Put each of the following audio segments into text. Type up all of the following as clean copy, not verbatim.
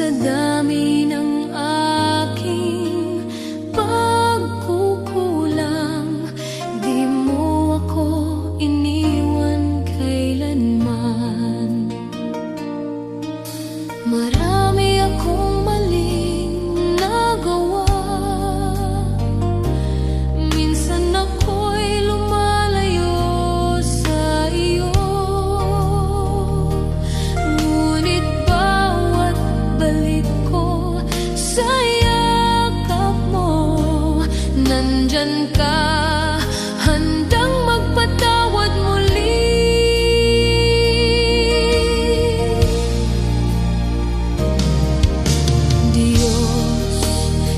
Sa dami ng aking pagkukulang, di mo ako iniwan kailanman. Marami akong maling nagawa, minsan ako'y lumalayo sa iyo. Ngunit bawat balik ko sa yakap mo, nandyan ka, handang magpatawad muli. Diyos,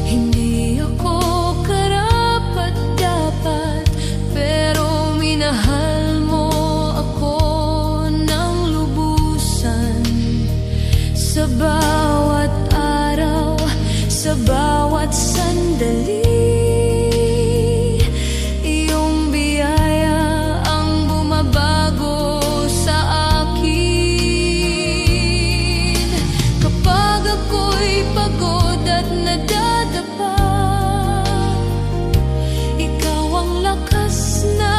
hindi ako karapat-dapat, pero minahal mo ako ng lubusan. Sa bawat araw, sa bawat sandali, iyong biyaya ang bumabago sa akin. Kapag ako'y pagod at nadadapa, ikaw ang lakas na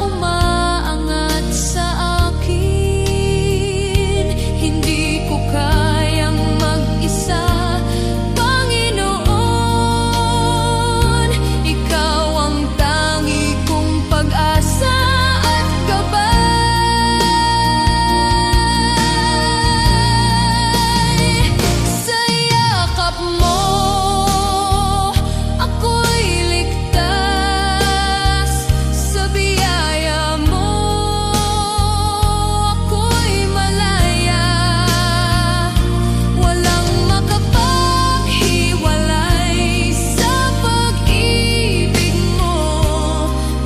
umaangat sa akin. Hindi ko kayang mag-isa, Panginoon. Ikaw ang tangi kong pag-asa at gabay. Sa yakap mo, ako'y ligtas. Sa biyaya mo, ako'y malaya. Walang makapaghiwalay sa pag-ibig mo,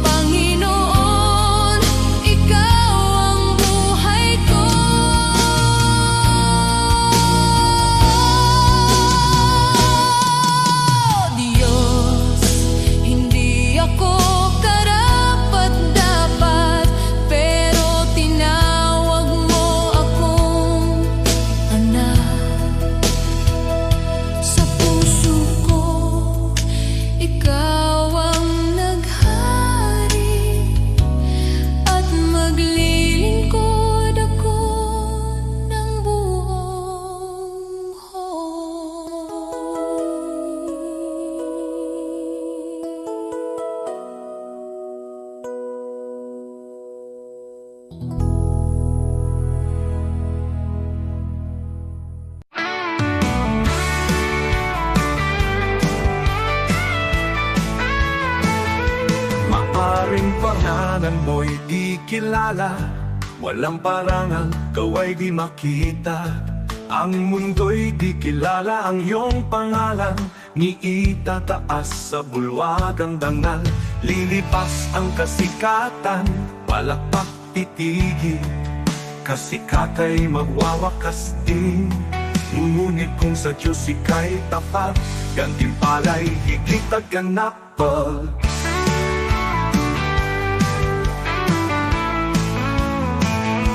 Panginoon. Ikaw ang buhay ko. Diyos, hindi ako karapat-dapat, pero tinawag mo akong anak. Sa puso ko, ikaw ang naghari, at maglilingkod ako ng buong Maaring pangalan mo'y di kilala, walang parangal, kaway di makita. Ang mundo'y di kilala ang iyong pangalan, ni itataas sa bulwagang dangal. Lilipas ang kasikatan, palakpak titigil, kasikata'y magwawakas din. Ngunit kung sa Diyos ika'y tapat, gantimpala'y higit at ganapal.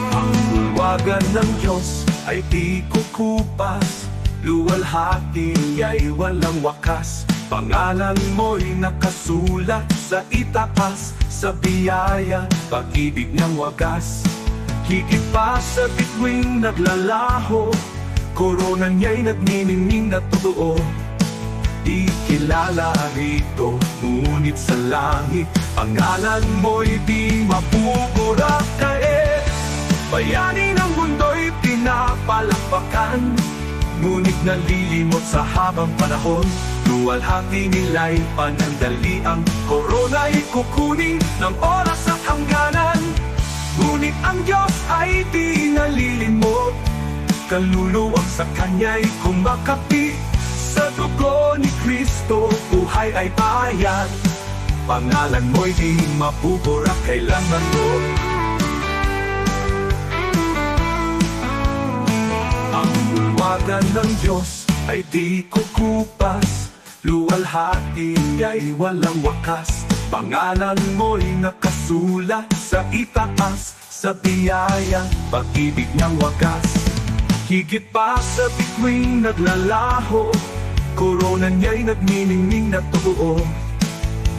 Ang bulwagan ng Diyos ay di kukupas, luwalhati ay walang wakas. Pangalan mo'y nakasulat sa itaas, sa biyaya, pag-ibig ng wagas. Higit pa sa bituing naglalaho, korona niya'y nagniningning na totoo. Di kilala rito, ngunit sa langit, pangalan mo'y di mapupurak kae. Bayani ng mundo'y pinapalakpakan, ngunit nalilimot sa habang panahon. Luwalhati nila'y panandaliang, korona'y kukunin ng oras at hangganan. Ngunit ang Diyos ay di nalilimot, kaluluwang sa Kanya'y kumakapi. Sa dugo ni Kristo, buhay ay bayan, pangalan mo'y di mapupurak kailanman mo. Ang bulwagan ng Diyos ay di kukupas, luwalhati ay walang wakas. Pangalan mo'y nakasulat sa itaas, sa biyaya, pag-ibig ng wagas. Higit pa sa bituing naglalaho, korona niya'y nagniningning na totoo.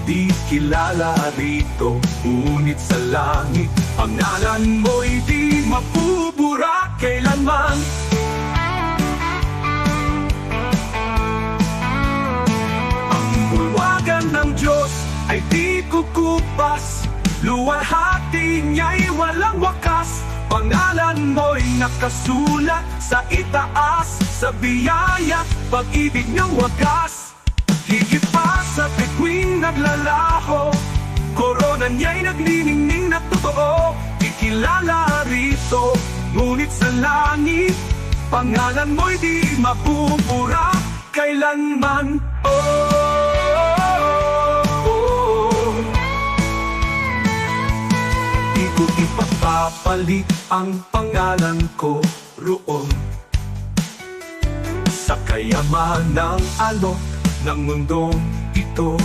Di kilala rito, ngunit sa langit pangalan mo'y di mapubura kailanman. Ang bulwagan ng Diyos ay di kukupas, luwalhati niya'y walang wakas. Pangalan mo'y nakasulat sa itaas, sa biyaya, pag-ibig ng wagas. Higit pa sa bituing naglalaho, korona niya'y nagniningning na totoo. Ikilala rito, ngunit sa langit pangalan mo'y di mapupura kailanman. Di ko ipapapalit ang pangalan ko roon sa kayamanang alok ng mundong ito.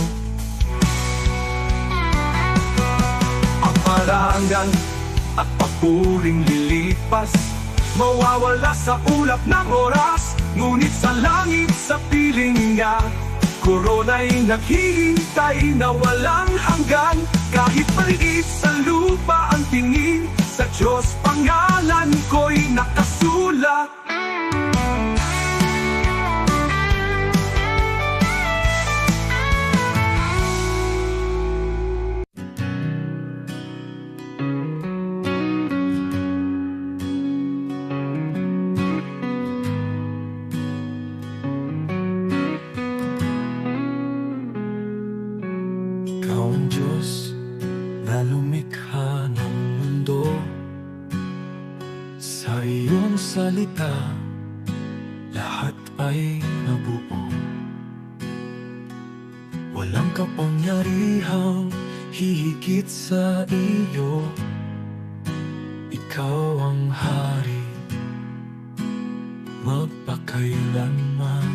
Ang parangal at papuring lilipas, mawawala sa ulap ng oras. Ngunit sa langit sa piling niya, korona'y naghihintay na walang hanggan. Kahit maliit sa lupa ang tingin, sa Diyos pangalan ko'y nakasulat. Ikaw ang Diyos na lumikha ng mundo. Sa iyong salita, lahat ay nabuo. Walang kapangyarihang hihigit sa iyo. Ikaw ang hari, magpakailanman.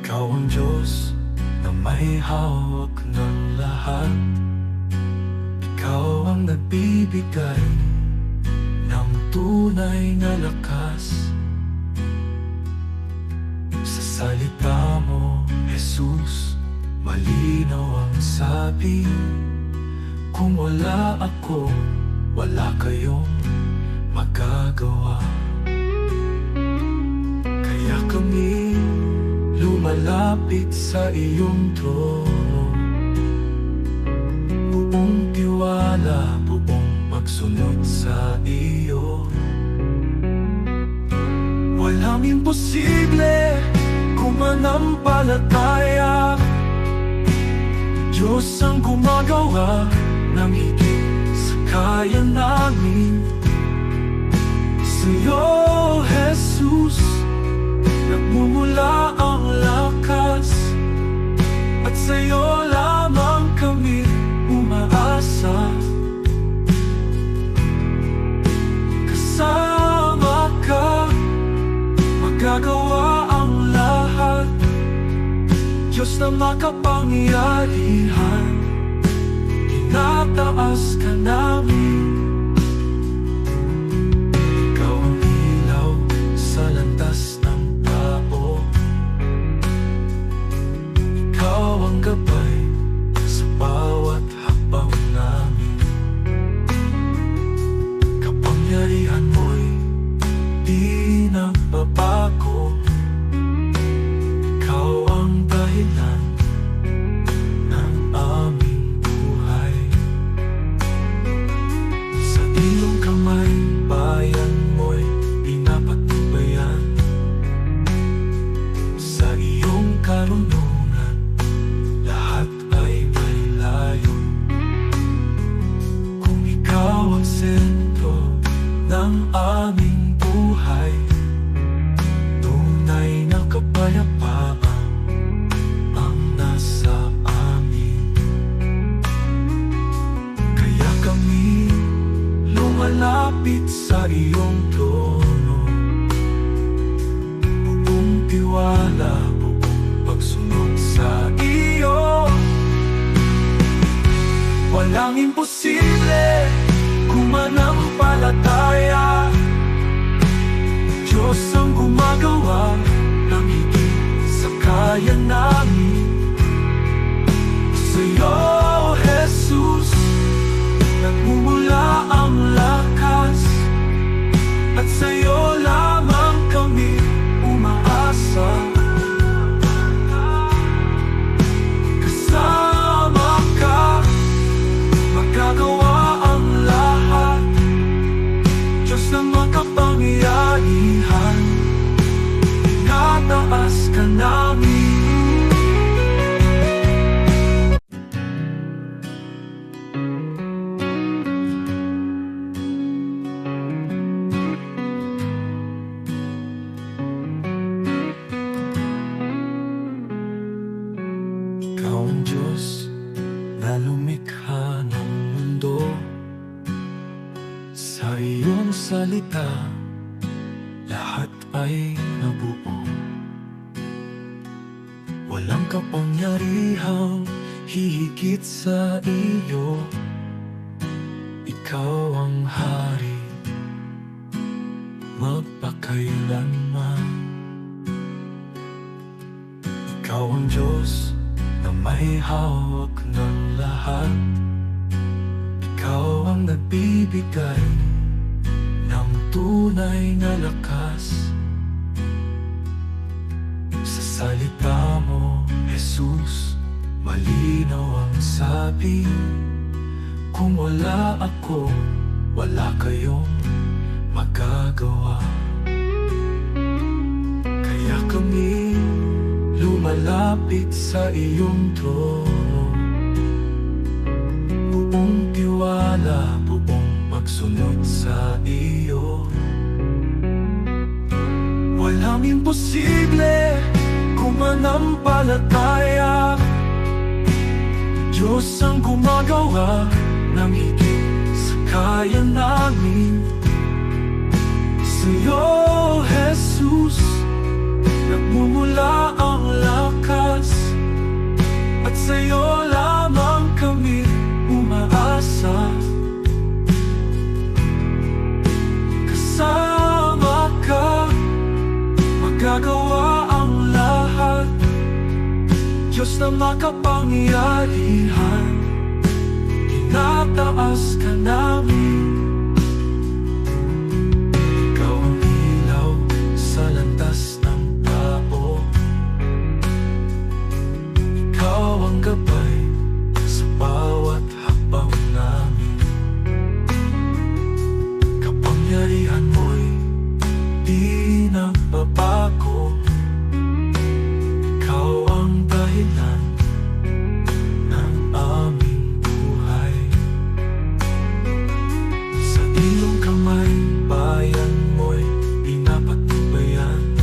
Ikaw ang Diyos na may hawak ng lahat. Ikaw ang nagbibigay ng tunay na lakas. Sa salita mo, Jesus, malinaw ang sabi. Kung wala ako, wala kayong magagawa. Kaya kami lumalapit sa iyong trono, buong tiwala, buong pagsunod sa iyo. Walang imposible kung manampalataya. Diyos ang gumagawa ng higit sa kaya namin. Sa iyo, Jesus, nagmumula ang lakas, at sa'yo lamang kami umaasa. Kasama ka, magagawa ang lahat. Diyos na makapangyarihan, tinataas ka namin. Ikaw ang ilaw sa landas ng tao. Ikaw ang gabay sa bawat hakbang namin. Kapangyarihan mo'y di nagbabago. Ikaw ang dahilan ng aming buhay. Sa iyong kamay, bayan mo'y pinapatubayan. Sa iyong karunungan, lahat ay may layo. Kung ikaw ang sentro ng aming buhay, tunay na kapayapaan ang nasa amin. Kaya kami lumalapit sa iyong trono, buong tiwala, buong pagsunod sa iyo. Walang imposible kung manampalataya. Diyos ang gumagawa ng higit sa kaya namin. Sa'yo, Jesus, nagmumula ang lakas, at sa'yo lamang kami umaasa. Kasama ka, magagawa ang lahat. Diyos na makapangyarihan, tinataas ka namin. Ikaw ang Diyos na lumikha ng mundo. Sa iyong salita, lahat ay nabuo. Walang kapangyarihang hihigit sa iyo. Ikaw ang hari, magpakailanman. Ikaw ang Diyos na may hawak ng lahat. Ikaw ang nagbibigay ng tunay na lakas. Sa salita mo, Jesus, malinaw ang sabi. Kung wala ako, wala kayong magagawa. Kaya kami lumalapit sa iyong trono, buong tiwala, buong pagsunod sa iyo. Walang imposible kung manampalataya. Diyos ang gumagawa ng higit sa kaya namin. Sa'yo, Jesus, nagmumula ang lakas, at sa'yo lamang kami umaasa. Kasama ka, magagawa ang lahat. Diyos na makapangyarihan, tinataas ka namin. Ikaw ang ilaw sa landas ng tao. Ikaw ang gabay sa bawat hakbang namin. Kapangyarihan mo'y di nagbabago. Ikaw ang dahilan ng aming buhay. Sa iyong kamay, bayan mo'y pinapatubayan.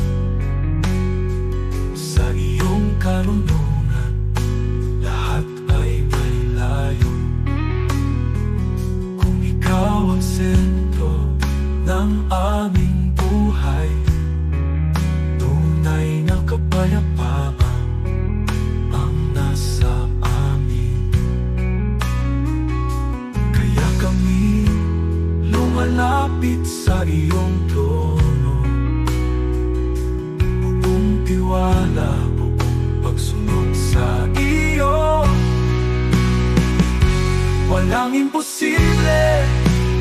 Sa iyong karunungan, lahat ay may layo. Kung ikaw ang sentro ng aming buhay, tunay na kapayapaan ang nasa amin. Kaya kami lumalapit sa iyong trono, buong tiwala, buong pagsunod sa iyo. Walang imposible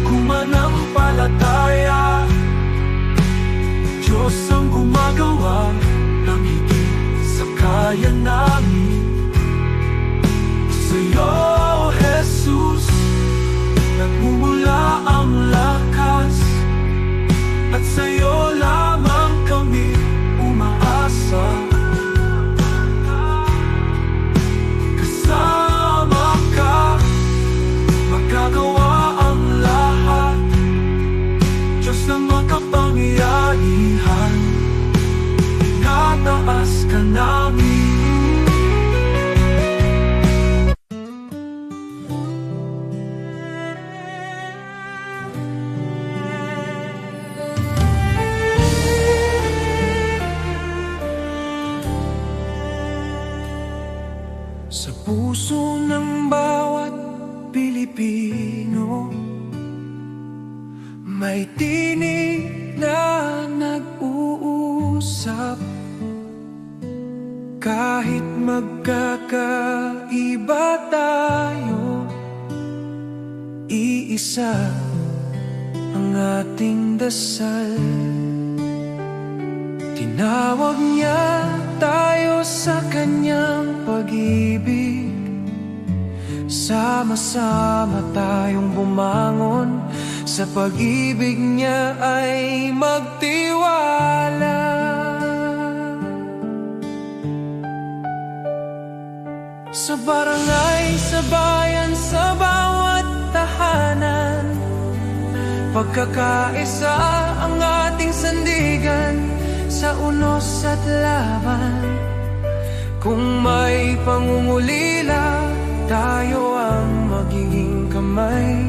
kung manampalataya. Diyos ang gumagawa ng higit sa kaya namin. Sa'yo, Jesus, nagmumula ang lakas, at sa'yo lamang kami umaasa. Kasama ka, magagawa ang lahat. Diyos na makapangyarihan, tinataas ka namin. Sa puso ng bawat Pilipino, may tinig na nag-uulan. usap. Kahit magkakaiba tayo, iisa ang ating dasal. Tinawag niya tayo sa kanyang pag-ibig. Sama-sama tayong bumangon, sa pag-ibig niya ay magtiwala. Sa barangay, sa bayan, sa bawat tahanan, pagkakaisa ang ating sandigan, sa unos at laban. Kung may pangungulila, tayo ang magiging kamay.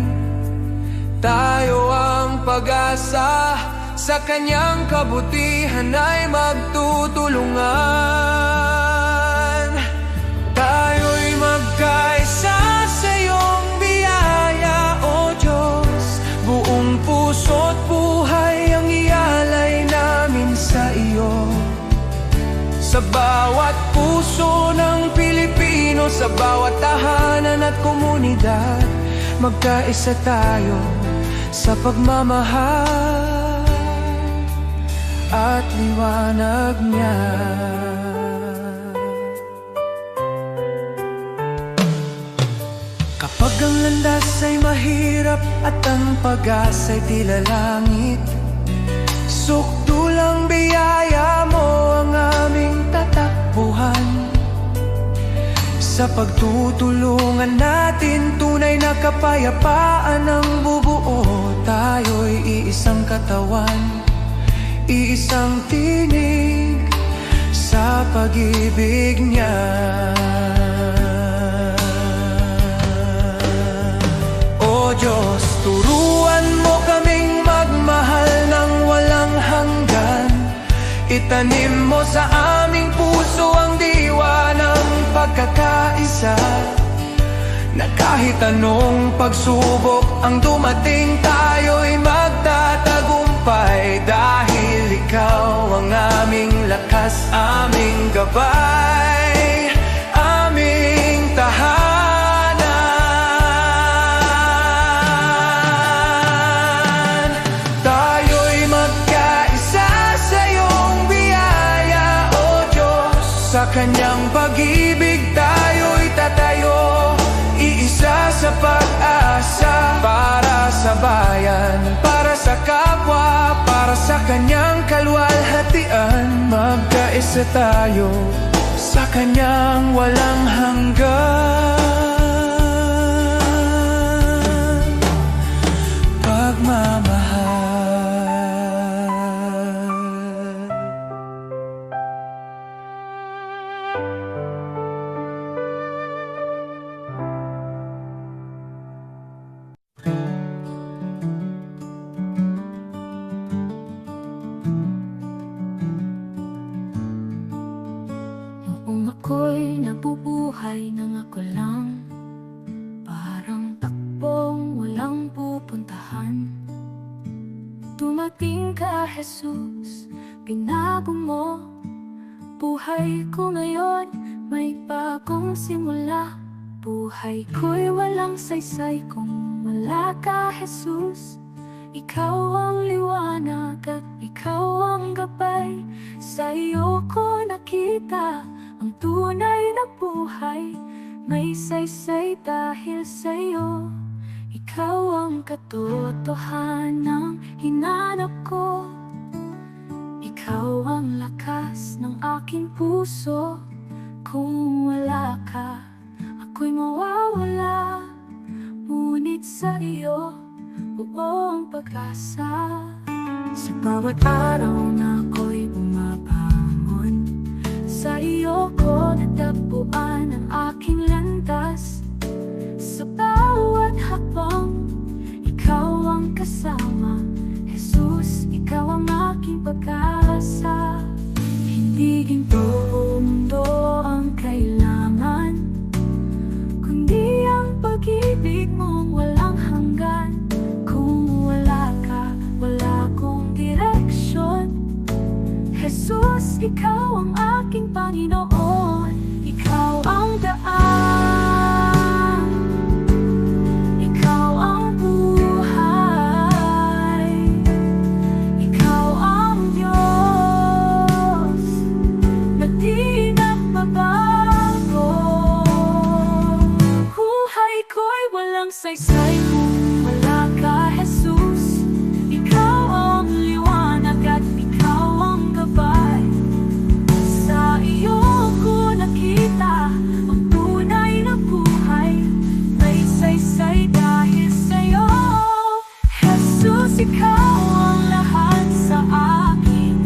Tayo ang pag-asa, sa kanyang kabutihan ay magtutulungan. Tayo'y magkaisa sa iyong biyaya, O Diyos. Buong puso't buhay ang ialay namin sa iyo. Sa bawat puso ng Pilipino, sa bawat tahanan at komunidad, magkaisa tayo sa pagmamahal at liwanag niya. Kapag ang landas ay mahirap at ang pag-asa'y tila langit, sukdulang biyaya mo ang aming tatakbuhan. Sa pagtutulungan natin, tunay na kapayapaan ang bubuo. Tayo'y iisang katawan, iisang tinig sa pag-ibig niya. O Diyos, turuan mo kaming magmahal ng walang hanggan. Itanim mo sa aming puso ang diwa ng pagkakaisa, na kahit anong pagsubok ang dumating, tayo'y magtatagumpay. Dahil ikaw ang aming lakas, aming gabay, aming tahanan. Tayo'y magkaisa sa iyong biyaya, O Diyos. Sa kanyang pag-ibig tayo'y tatayo, iisa sa pag-asa. Para sa bayan, para sa kapwa, para sa kanyang kaluwalhatian. Magkaisa tayo sa kanyang walang hanggan pagmamahal. Noong ako'y nabubuhay nang ako lang, parang takbong walang pupuntahan. Dumating ka, Jesus, binago mo buhay ko ngayon, may bagong simula. Buhay ko'y walang saysay kung wala ka, Jesus. Ikaw ang liwanag at ikaw ang gabay. Sa iyo ko nakita ang tunay na buhay. May saysay dahil sa iyo. Ikaw ang katotohanang hinanap ko. Ikaw ang lakas ng aking puso. Kung wala ka, ako'y mawawala. Ngunit sa iyo, buong pag-asa. Sa bawat araw na ako'y bumabangon, sa iyo ko natagpuan ang aking landas. Sa bawat hakbang, ikaw ang kasama. Jesus, ikaw ang aking pag-asa. Hindi ginto o mundo ang kailangan, kundi ang pag-ibig mong walang hanggan. Kung wala ka, wala akong direksyon. Jesus, ikaw ang aking Panginoon. Ikaw ang daan, ikaw ang buhay, ikaw ang Diyos na di nagbabago. Buhay ko'y walang saysay kung wala ka, Jesus. Ikaw ang liwanag at ikaw ang gabay. Sa iyo ko nakita ang tunay na buhay. May saysay dahil sa'yo, Jesus. Ikaw ang lahat sa akin,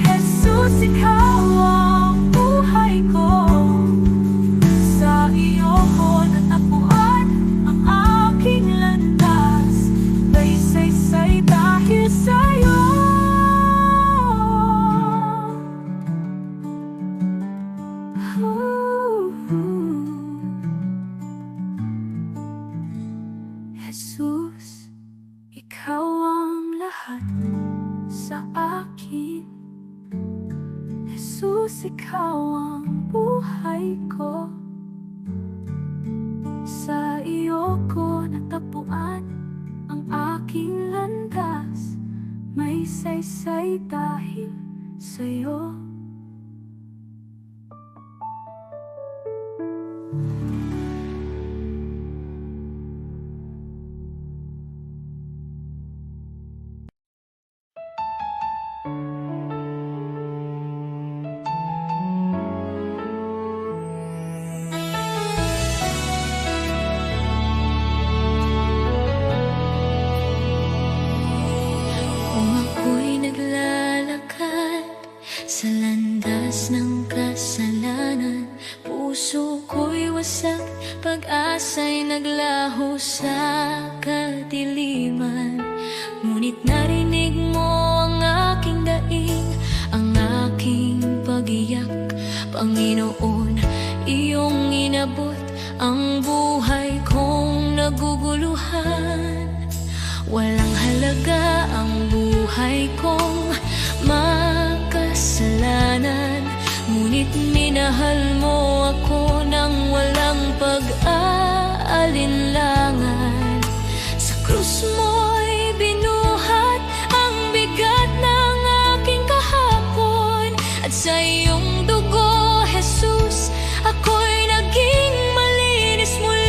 Jesus. Ikaw ang buhay ko. Sa iyo ko natagpuan ang aking landas. May saysay dahil sa'yo. Jesus, ikaw ang lahat sa akin. Jesus, ikaw ang buhay ko. Sa iyo ko natagpuan ang aking landas. May saysay dahil sa'yo. Kung ako'y naglalakad sa landas ng kasalanan, puso ko'y wasak, pag-asa'y naglaho sa kadiliman. Ngunit narinig mo ang aking daing, ang aking pag-iyak. Panginoon, iyong inabot ang buhay kong naguguluhan. Walang halaga ang buhay kong makasalanan, ngunit minahal mo ako ng walang pag-aalinlangan. Sa krus mo'y binuhat ang bigat ng aking kahapon, at sa iyong dugo, Jesus, ako'y naging malinis muli.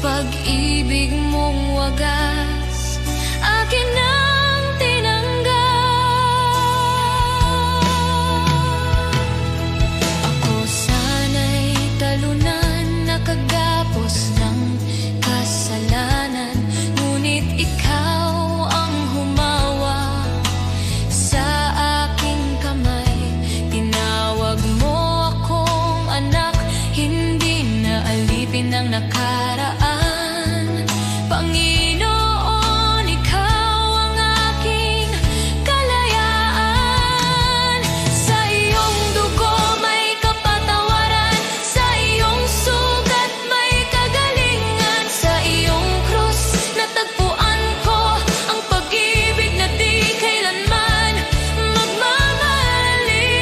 Pag-ibig mong wagas, akin ang tinanggap. Ako sana'y talunan, nakagapos ng kasalanan, ngunit ikaw ang humawa sa aking kamay. Tinawag mo akong anak, hindi na alipin ng nakaraan. Panginoon, ikaw ang aking kalayaan. Sa iyong dugo may kapatawaran, sa iyong sugat may kagalingan. Sa iyong krus natagpuan ko ang pag-ibig na di kailanman magmamaliw.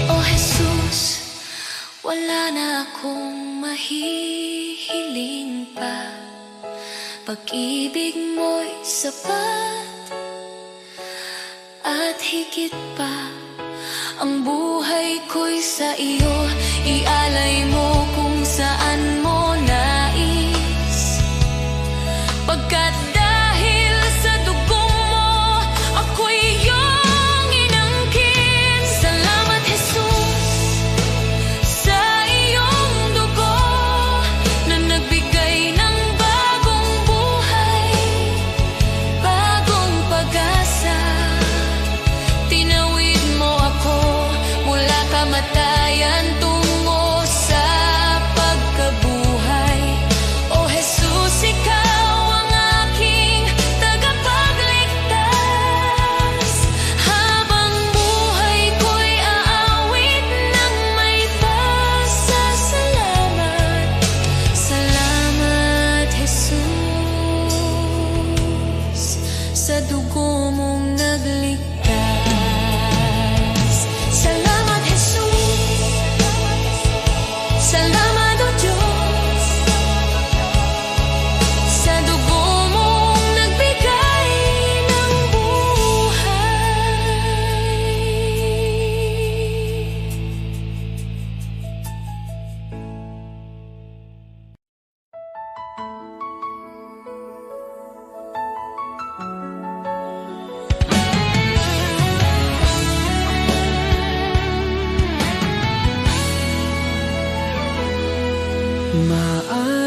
O Jesus, wala na akong mahihiling pa. Pag-ibig mo'y sapat at higit pa. Ang buhay ko'y sa iyo, ialay mo kung saan mo nais. Pagkat dahil sa dugong mo, ako'y iyong inangkin. Salamat, Jesus, sa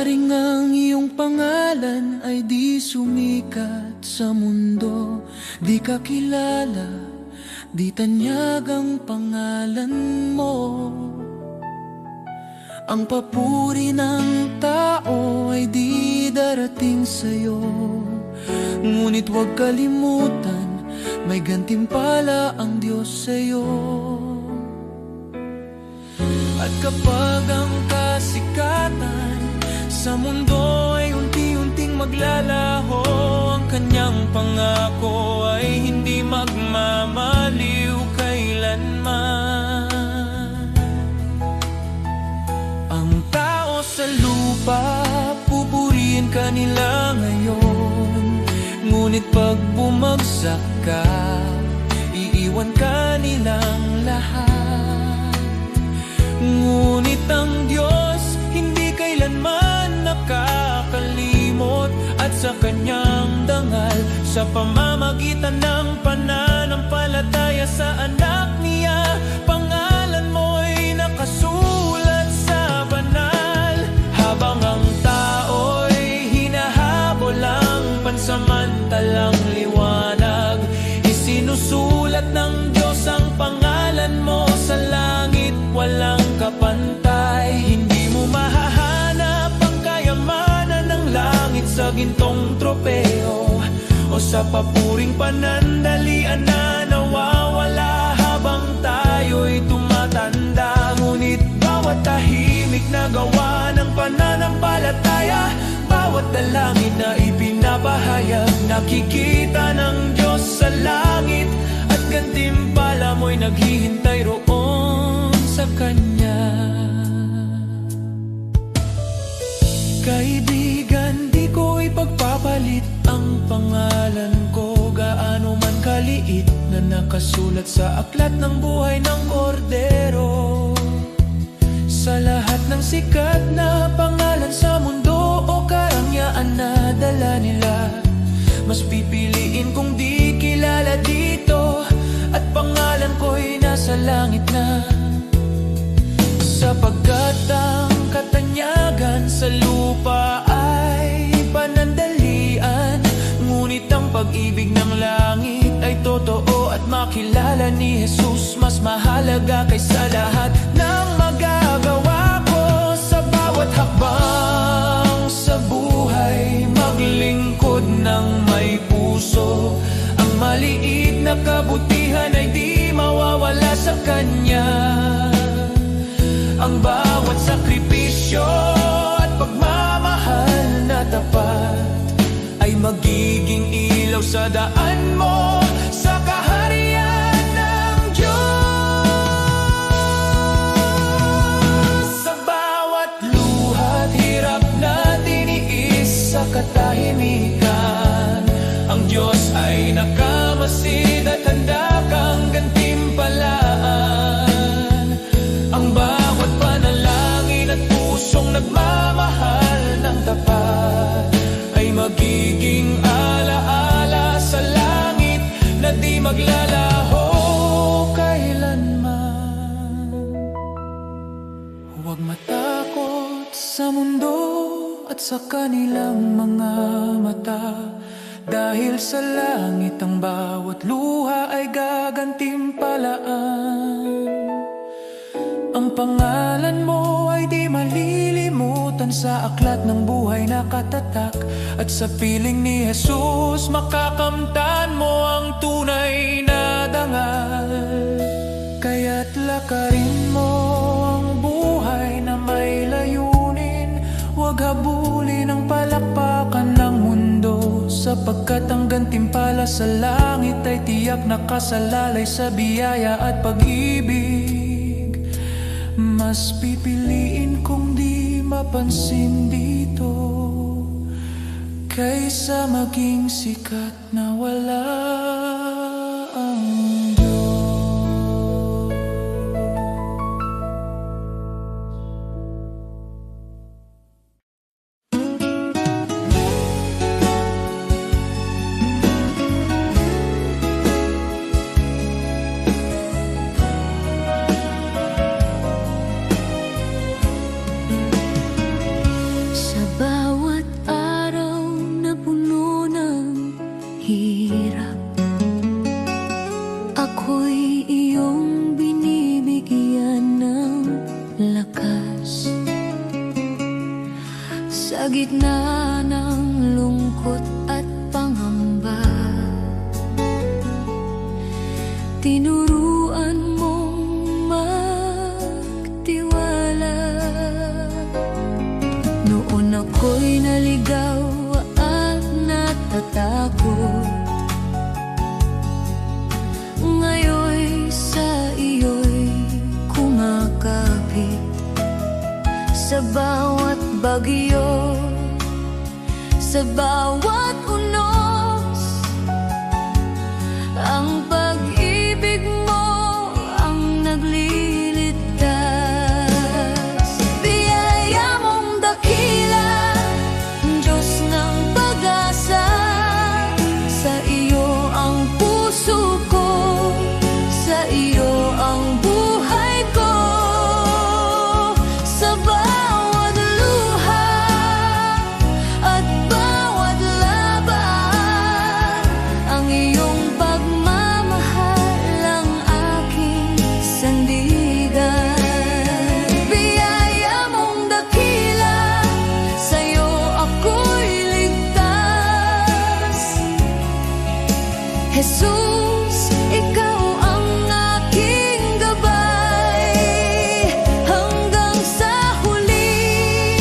Maaring ang iyong pangalan ay di sumikat sa mundo, di ka kilala, di tanyag ang pangalan mo. Ang papuri ng tao ay di darating sa'yo, ngunit huwag kalimutan, may gantimpala ang Diyos sa'yo. At kapag ang kasikatan sa mundo ay unti-unting maglalaho, ang kanyang pangako ay hindi magmamaliw kailanman. Ang tao sa lupa, pupurihin ka nila ngayon, ngunit pag bumagsak ka, iiwan ka nilang lahat. Ngunit ang Diyos hindi kailanman nakakalimot, at sa kanyang dangal, sa pamamagitan ng pananampalataya sa anak niya, pangalan mo'y nakasulat sa banal. Habang ang tao'y hinahabol ang pansamantalang liwanag, isinusulat ng Diyos ang pangalan mo sa langit, walang kapantay. Hindi mo mahahanap ang kayamanan ng langit sa gintong tropeo o sa papuring panandalian na nawawala habang tayo'y tumatanda. Ngunit bawat tahimik na gawa ng pananampalataya, bawat dalangin na ipinapahayag, nakikita ng Diyos sa langit, at gantimpala mo'y naghihintay roon sa Kanya. Kaibigan, di ko ipagpapalit ang pangalan ko, gaano man kaliit, na nakasulat sa aklat ng buhay ng kordero. Sa lahat ng sikat na pangalan sa mundo o karangyaan na dala nila, mas pipiliin kong di kilala dito, at pangalan ko'y nasa langit na. Sapagkat ang katanyagan sa lupa ay panandalian, ngunit ang pag-ibig ng langit ay totoo, at makilala ni Jesus mas mahalaga kaysa lahat ng magagawa ko. Sa bawat hakbang sa buhay, maglingkod ng may puso, ang maliit na kabutihan ay di mawawala sa Kanya. Ang bawat sakripisyo at pagmamahal na tapat ay magiging ilaw sa daan mo sa kaharian ng Diyos. Sa bawat luha at hirap na tiniis sa katahimikan, ang Diyos ay nakamasid at handa kang gantimpalaan. Ang bawat panalangin at pusong nagmamahal ng tapat ay magiging alaala sa langit na di maglalaho kailanman. Huwag matakot sa mundo at sa kanilang mga mata, dahil sa langit ang bawat luha ay gagantimpalaan. Ang pangalan mo ay di malilimutan sa aklat ng buhay na katatak, at sa piling ni Jesus makakamtan mo ang tunay na dangal. Kaya't lakarin mo ang buhay na may layunin, huwag habulin ang palakpakan ng mundo, sapagkat ang gantimpala sa langit ay tiyak nakasalalay sa biyaya at pag-ibig. Mas pipiliin kong di mapansin dito, kaysa maging sikat na wala ang Diyos. gitna ng lungkot at pangamba, tinuruan mong magtiwala. Noon ako'y naligaw at natatakot, ngayon sa iyo'y kumakapit. Sa bawat bagyo, sa bawat unos, ang pag-ibig mo ang nagliligtas. Biyaya mong dakila, Diyos ng pag-asa, sa iyo ang puso ko, sa iyo ang buhay ko. Sa bawat luha at bawat laban, ang iyong pagmamahal ang aking sandigan. Biyaya mong dakila, sa'yo ako'y ligtas. Jesus, ikaw ang aking gabay, hanggang sa huli.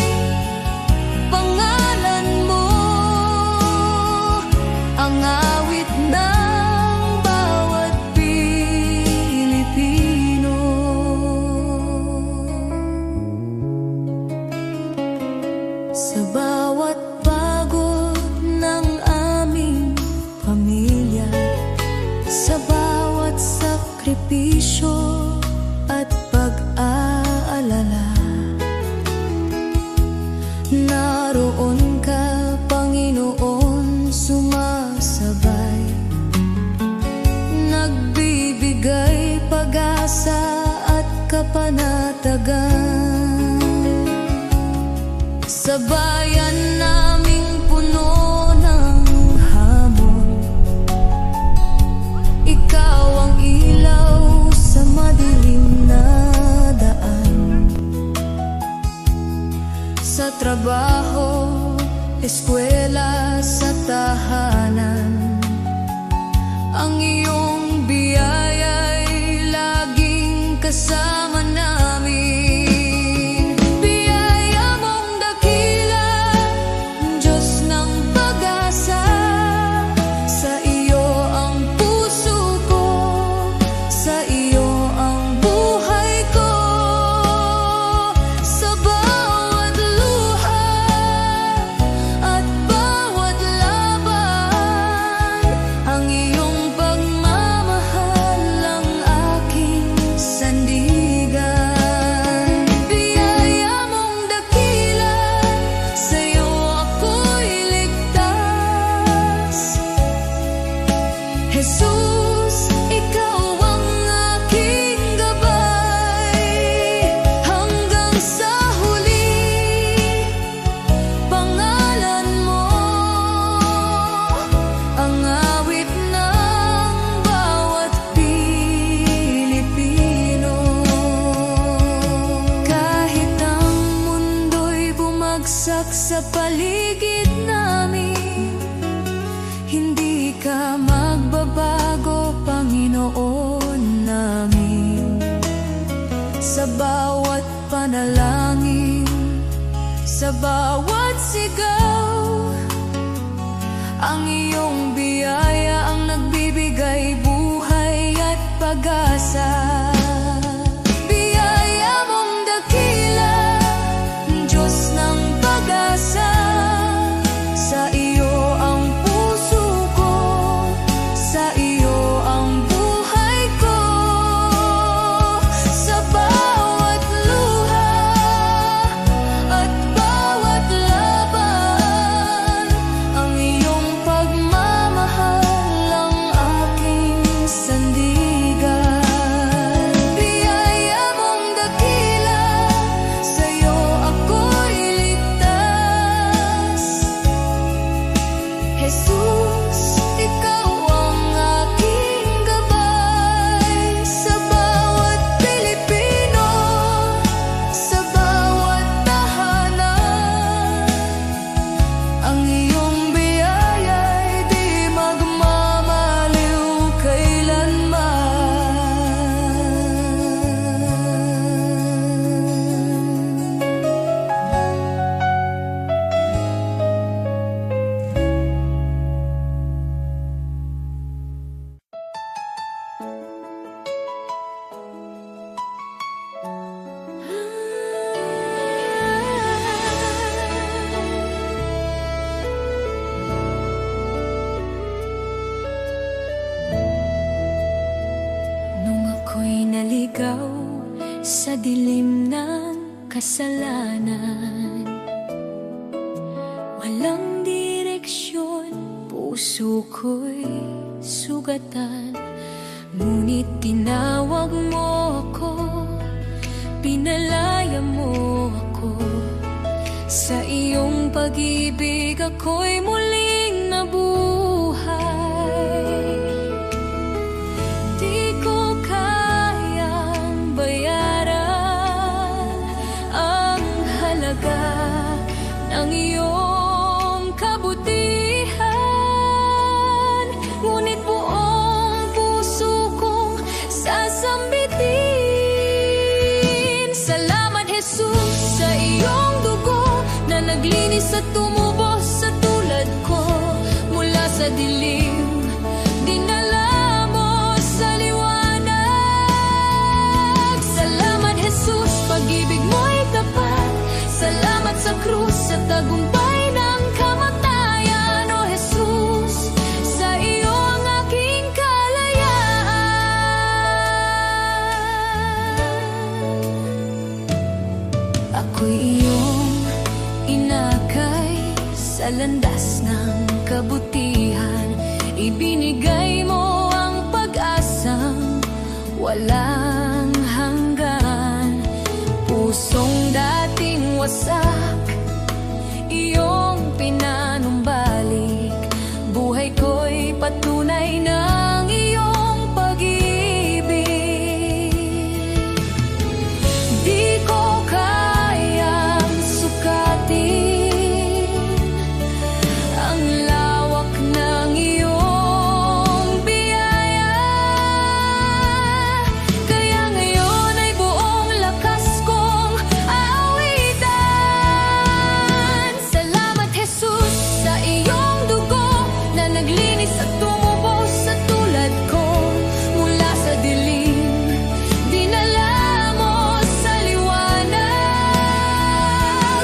Pangalan mo ang awit ng bawat Pilipino. Sa bawat pagod ng aming pamilya, sa bawat sakripisyo at pag-aalala, naroon ka, Panginoon, sumasabay, nagbibigay pag-asa at kapanatagan. Sa bayan naming puno ng hamon, ikaw ang ilaw sa madilim na daan. Sa trabaho, eskwela, sa tahanan, ang iyong biyaya'y laging kasama namin. Biyaya mong dakila, Diyos ng pag-asa, sa iyo ang puso ko, sa iyo ang buhay ko. Sa bawat luha at bawat laban, ang iyong pagmamahal ang aking sandigan. Biyaya mong dakila, sa'yo ako'y ligtas. Jesus, ikaw ang aking gabay, hanggang sa huli. Pangalan mo ang awit ng bawat Pilipino. Kahit ang mundo'y bumagsak sa paligid namin, hindi ka magbabago, Panginoon namin. Sa bawat panalangin, sa bawat sigaw, ang iyong biyaya ang nagbibigay buhay at pag-asa. Biyaya mong dakila, Diyos ng pag-asa, sa iyo ang puso ko, sa iyo ang buhay ko. Sa bawat luha at bawat laban, ang iyong pagmamahal ang aking sandigan. sa dilim ng kasalanan. Walang direksyon, puso ko'y sugatan. Ngunit tinawag mo ako, pinalaya mo ako. Sa iyong pag-ibig ako'y muling nabuhay. Di ko kayang bayaran ang halaga ng iyong kabutihan. Ngunit buong puso kong sasambitin. Salamat, Jesus, sa iyong dugo na naglinis at tumubos sa tulad ko. Mula sa dilim, dinala mo sa liwanag. Salamat, Jesus, pag-ibig mo'y tapat. Salamat sa krus sa tagumpay ng kamatayan. O Jesus, sa iyo ang aking kalayaan. Ako'y iyong inakay sa landas ng kabutihan. Ibinigay mo ang pag-asang walang hanggan. Pusong dating wasak, iyong pinanumbalik. Buhay ko'y patunay ng iyong pag-ibig. Di ko kayang sukatin ang lawak ng iyong biyaya. Kaya ngayon ay buong lakas kong aawitan. Salamat, Jesus, sa iyong dugo na naglinis at tumubos sa tulad ko. Mula sa dilim, dinala mo sa liwanag.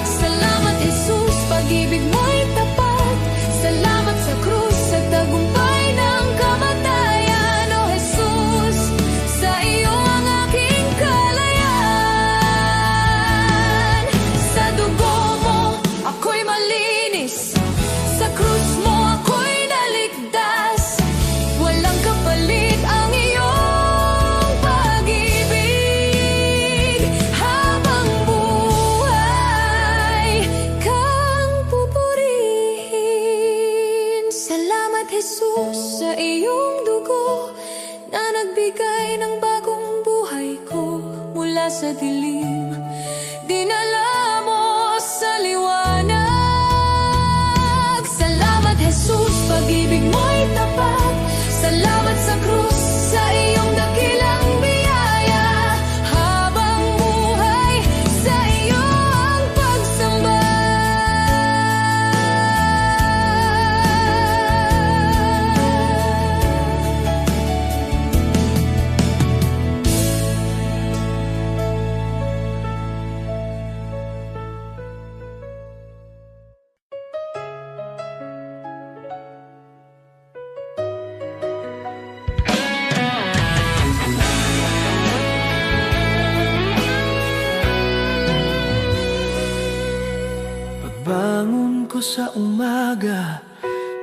Salamat, Jesus, pag-ibig mo'y tapat. Salamat sa krus sa tagumpay ng kamatayan. O Jesus, sa iyo ang aking kalayaan. Sa dugo mo ako'y malinis, sa krus mo ako'y naligtas. Walang kapalit ang iyong pag-ibig. Habang buhay kang pupurihin. Salamat, Jesus, sa iyong dugo na nagbigay ng bagong buhay ko. Mula sa dilim, dinala mo sa liwanag. Salamat, Jesus, pag-ibig mo'y tapat. Salamat sa krus, sa iyong dakilang biyaya. Habang buhay, sa iyo ang pagsamba. Pagbangon ko sa umaga,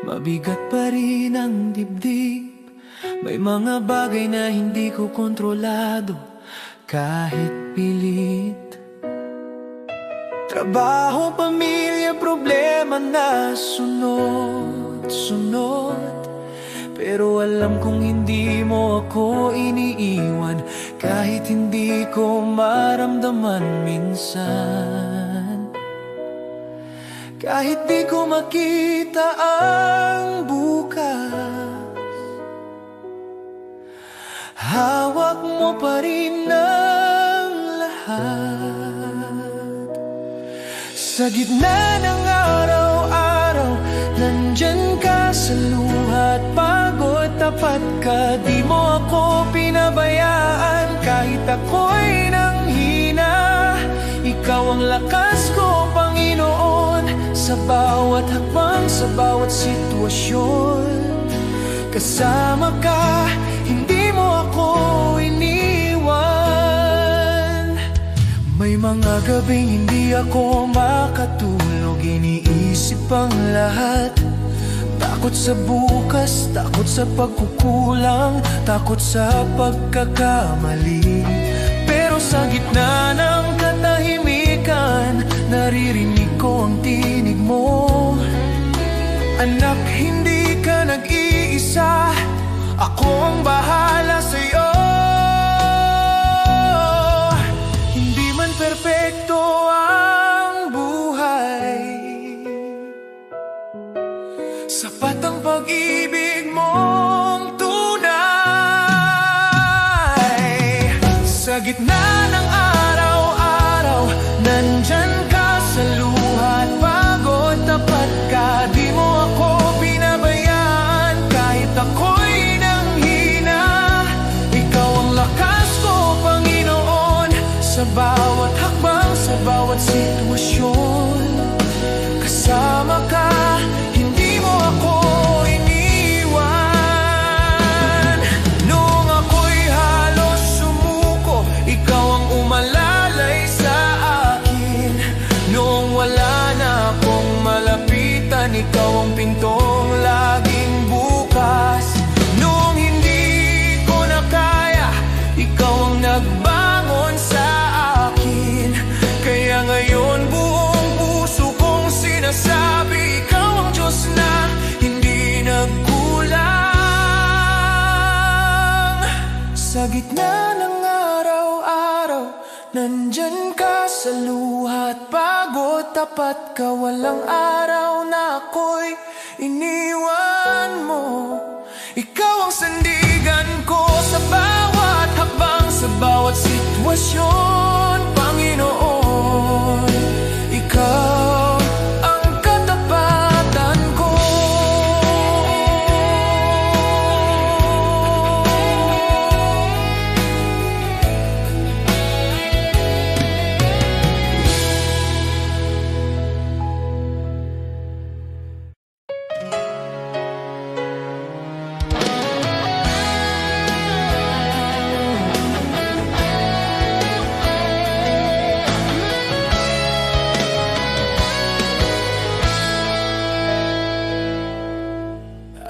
mabigat pa rin ang dibdib. May mga bagay na hindi ko kontrolado kahit pilit. Trabaho, pamilya, problema na sunod-sunod. Pero alam kong hindi mo ako iniiwan, kahit hindi ko maramdaman minsan. Kahit di ko makita ang bukas, hawak mo pa rin ang lahat. Sa gitna ng araw-araw, nandyan ka sa luha at pagod. Tapat ka, di mo ako pinabayaan. Kahit ako'y nanghina, ikaw ang lakas ko, Panginoon. Sa bawat hakbang, sa bawat sitwasyon, kasama ka, hindi mo ako iniwan. May mga gabing hindi ako makatulog, iniisip ang lahat. Takot sa bukas, takot sa pagkukulang, takot sa pagkakamali. Pero sa gitna ng katahimikan, naririnig ko ang tinig mo. Anak, hindi ka nag-iisa, ako ang bahala sa'yo. Hindi man perpekto ang buhay, sapat ang pag-ibig mong tunay. Sa gitna ng araw-araw, nandyan ka sa luha at pagod. Tapat ka, di mo ako pinabayaan kahit ako'y nanghina. Ikaw ang lakas ko, Panginoon, sa bawat hakbang, sa bawat sitwasyon. Kasama ka, hindi mo ako iniwan. Noong ako'y halos sumuko, ikaw ang umalalay sa akin. Noong wala na akong malapitan, ikaw ang pintong laging bukas. Noong hindi ko na kaya, ikaw ang nagbangon sa akin. Kaya ngayon buong puso kong sinasabi, ikaw ang Diyos na hindi nagkulang. Sa gitna ng araw-araw, nandyan ka sa luha at pagod. Tapat ka, walang araw na ako'y iniwan mo. Ikaw ang sandigan ko sa bawat hakbang, sa bawat sitwasyon, Panginoon. Ikaw ang katapatan ko.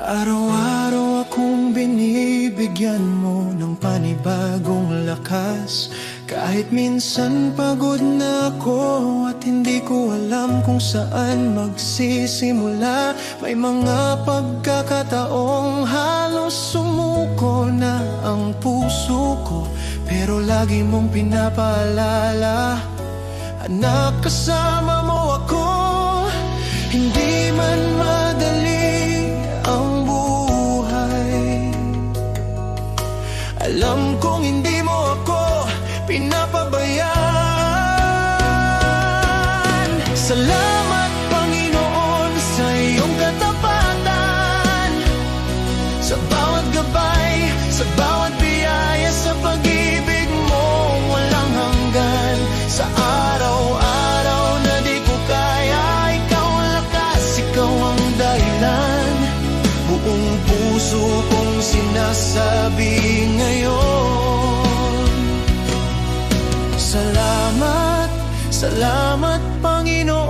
Araw-araw akong binibigyan mo ng panibagong lakas. Kahit minsan pagod na ako at hindi ko alam kung saan magsisimula. May mga pagkakataong halos sumuko na ang puso ko, pero lagi mong pinapaalala, anak, kasama mo ako. Hindi man madali ang buhay, alam kong hindi mo ako pinapabayaan. Salamat, Panginoon, sa iyong katapatan, sa bawat gabay, sa bawat biyaya, sa pag-ibig mo walang hanggan. Sa araw-araw na di ko kaya, ikaw ang lakas, ikaw ang dahilan. Buong puso kong sinasabi ngayon, salamat, salamat, Panginoon.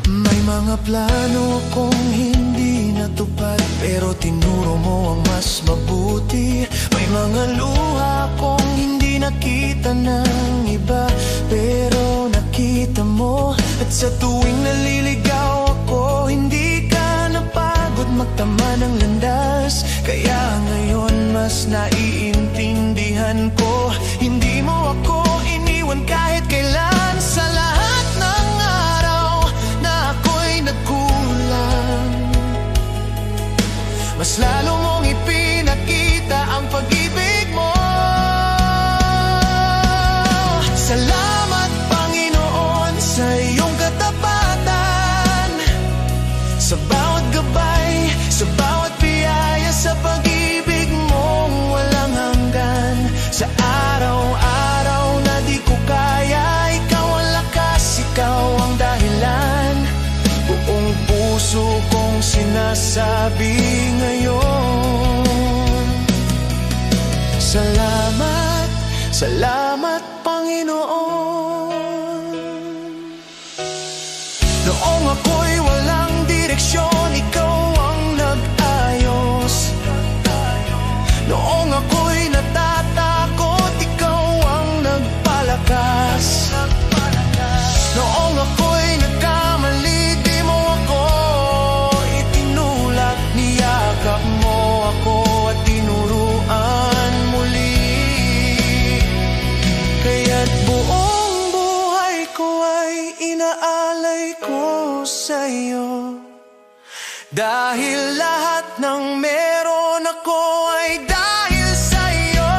May mga plano akong hindi natupad, pero tinuro mo ang mas mabuti. May mga luha akong hindi nakita ng iba, pero nakita mo. At sa tuwing naliligaw ako, hindi ka napagod magtama ng landas. Kaya ngayon mas naiintindihan ko, hindi mo ako iniwan kahit kailan. Sa lahat ng araw na ako'y nagkulang, mas lalo mong ipinakita ang pag-ibig mo. Salamat, Panginoon, sa iyong katapatan, sa bawat gabay, sa bawat biyaya, sa pag-ibig mong walang hanggan. Sa araw-araw na di ko kaya, ikaw ang lakas, ikaw ang dahilan. Buong puso kong sinasabi ngayon, Noong ako'y natatakot, ikaw ang nagpalakas. Noong ako'y nagkamali, di mo ako itinulak. Niyakap mo ako at tinuruan muli. Kaya't buong buhay ko ay inaalay ko sa'yo. Dahil lahat ng meron ako ay dahil sa'yo.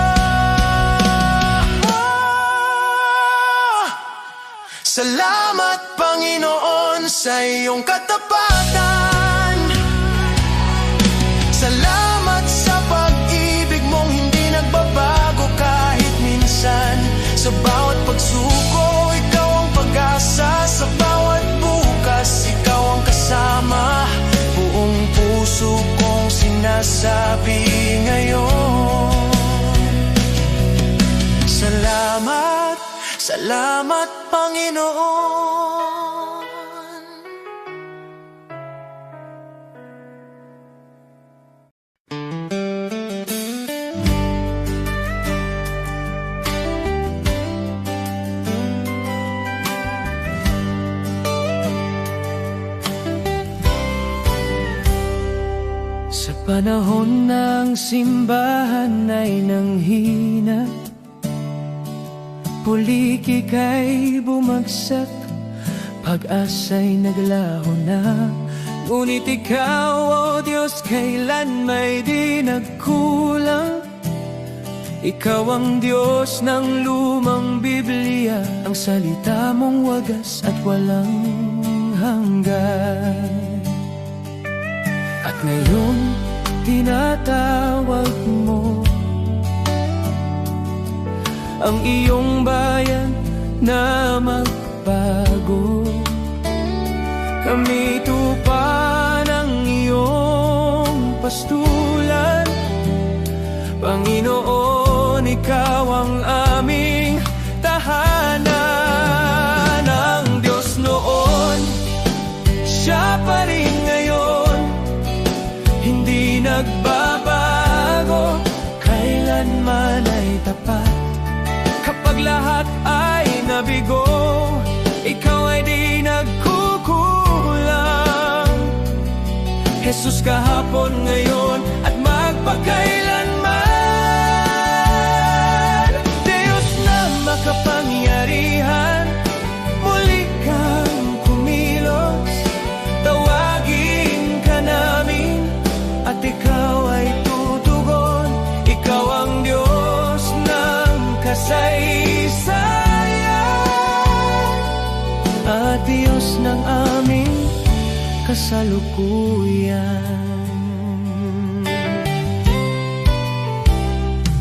Salamat Panginoon sa iyong katapatan. Salamat sa pag-ibig mong hindi nagbabago kahit minsan. Sa bawat pagsuko, ikaw ang pag-asa. Sa bawat bukas, ikaw ang kasama. Buong puso kong sinasabi ngayon, salamat, salamat Panginoon. Sa panahon ng simbahan ay nanghina, pulikik ay bumagsak, pag-asa'y naglaho na. Ngunit ikaw, O Diyos, kailan may di nagkulang. Ikaw ang Diyos ng lumang Biblia, ang salita mong wagas at walang hanggan. At ngayon, tinatawag mo ang iyong bayan na magbago. Kami tupa ng iyong pastulan. Panginoon, ikaw ang aming tahanan. Ang Diyos noon, siya pa rin ngayon, hindi nagbabago, kailanman ay tapat. Kapag lahat ay nabigo, ikaw ay di nagkukulang. Jesus kahapon, ngayon at magpakailanman. Diyos na makapangyarihan, muli kang kumilos. Tawagin ka namin at ikaw ay tutugon. Ikaw ang Diyos ng kasaysayan at Diyos ng aming kasalukuyan.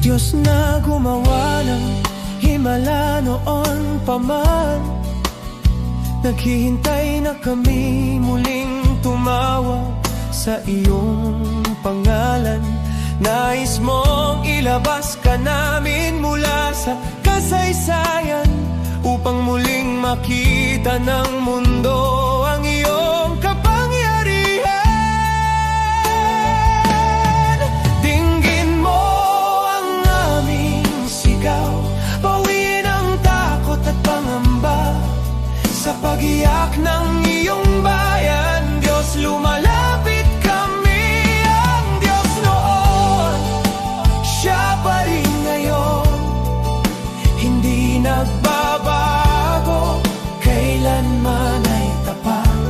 Diyos na gumawa ng himala noon pa man, naghihintay na kami muling tumawag sa iyong pangalan. Nais mong ilabas ka namin mula sa kasaysayan, upang muling makita ng mundo ang iyong kapangyarihan. Dinggin mo ang aming sigaw, bawiin ang takot at pangamba. Sa pag-iyak ng iyong bayan, Diyos, lumalapit kami. Ang Diyos noon, siya pa rin ngayon, hindi nagbabago, kailanman ay tapat.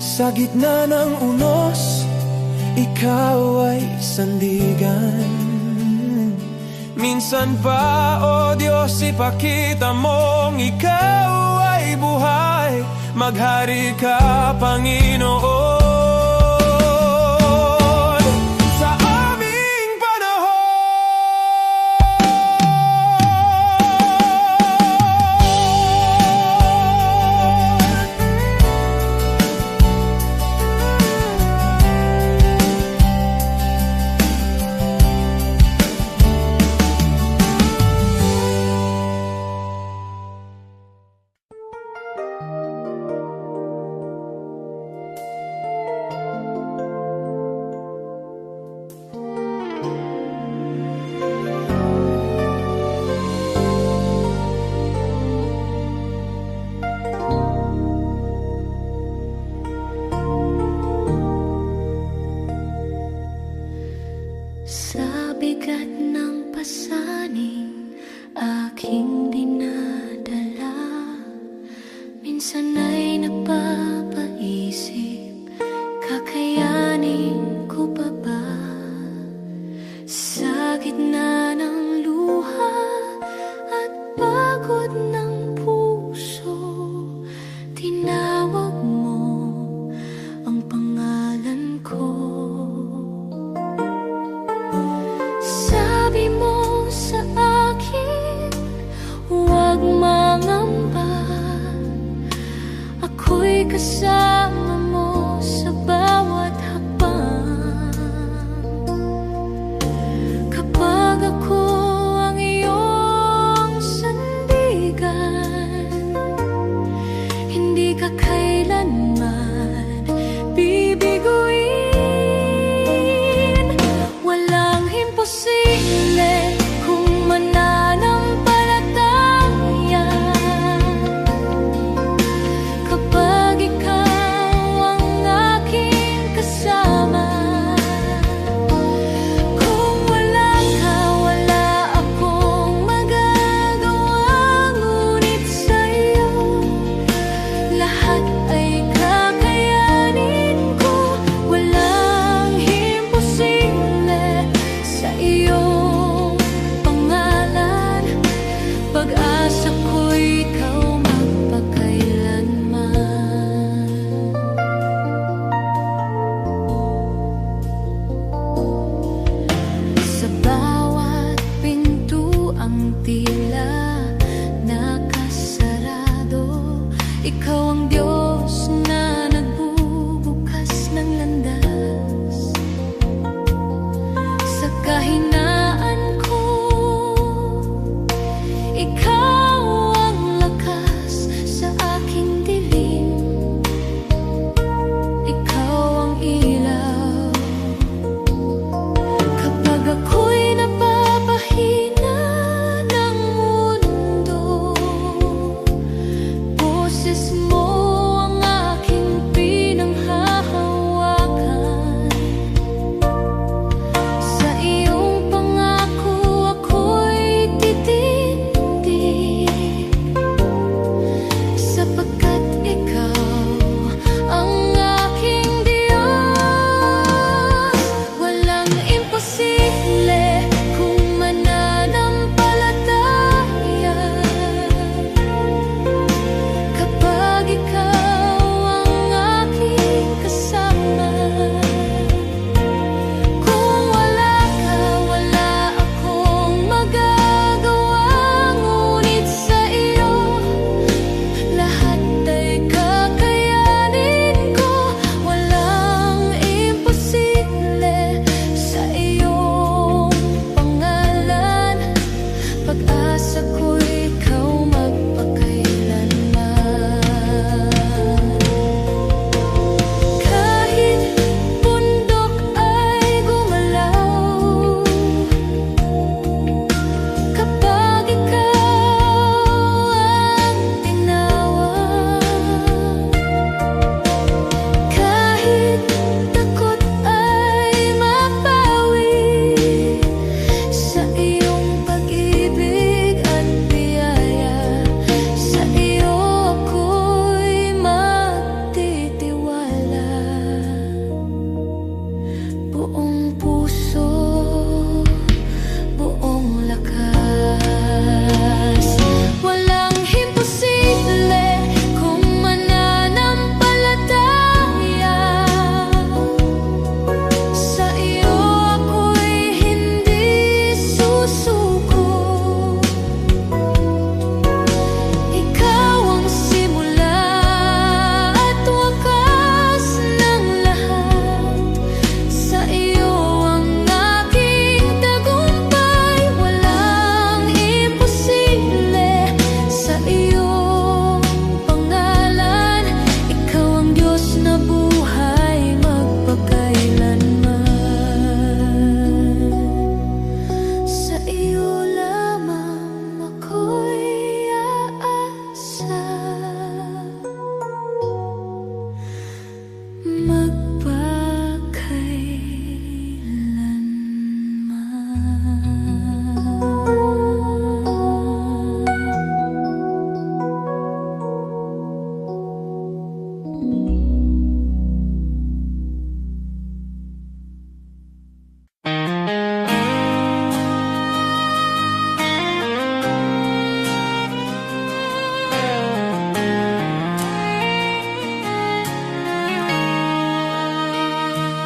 Sa gitna ng unos, ikaw ay sandigan. Minsan pa, O Diyos, ipakita mong ikaw ay buhay. Maghari ka, Panginoon, sa aming panahon.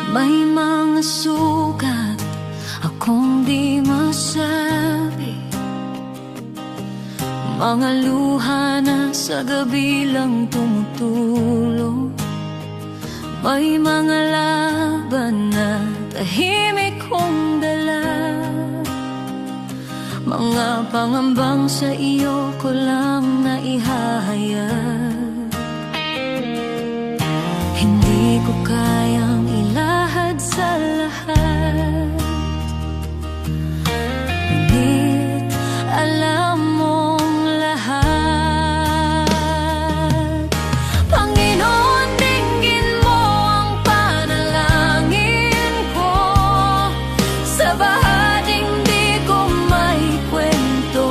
May mga sugat akong di masabi, mga luha na sa gabi lang tumutulong. May mga laban na tahimik kong dala, mga pangambang sa iyo ko lang naihahayag. Hindi ko kayang ilahad sa lahat, ngunit alam mong lahat. Panginoon, dinggin mo ang panalangin ko, sa bahaging di ko maikwento,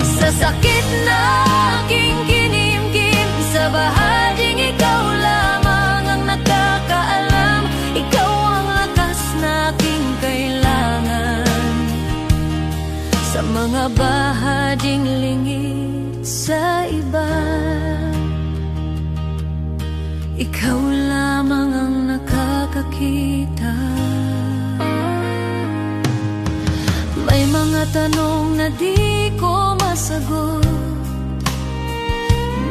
sa sakit na aking kinimkim, sa bahaging ikaw lamang ang nakakaalam. Ikaw ang lakas na aking kailangan, sa mga bahaging lingid sa iba. Ikaw lamang ang nakakakita. May mga tanong na di ko masagot,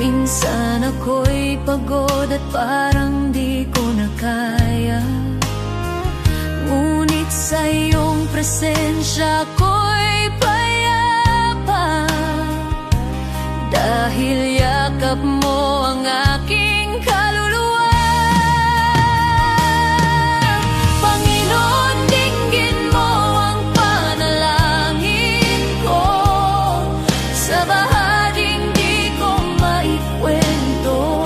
minsan ako'y pagod at parang di ko na kaya, ngunit sa iyong presensya ko'y payapa, dahil yakap mo ang aking kaluluwa. Panginoon, dinggin mo ang panalangin ko, sa bahaging di ko maikwento,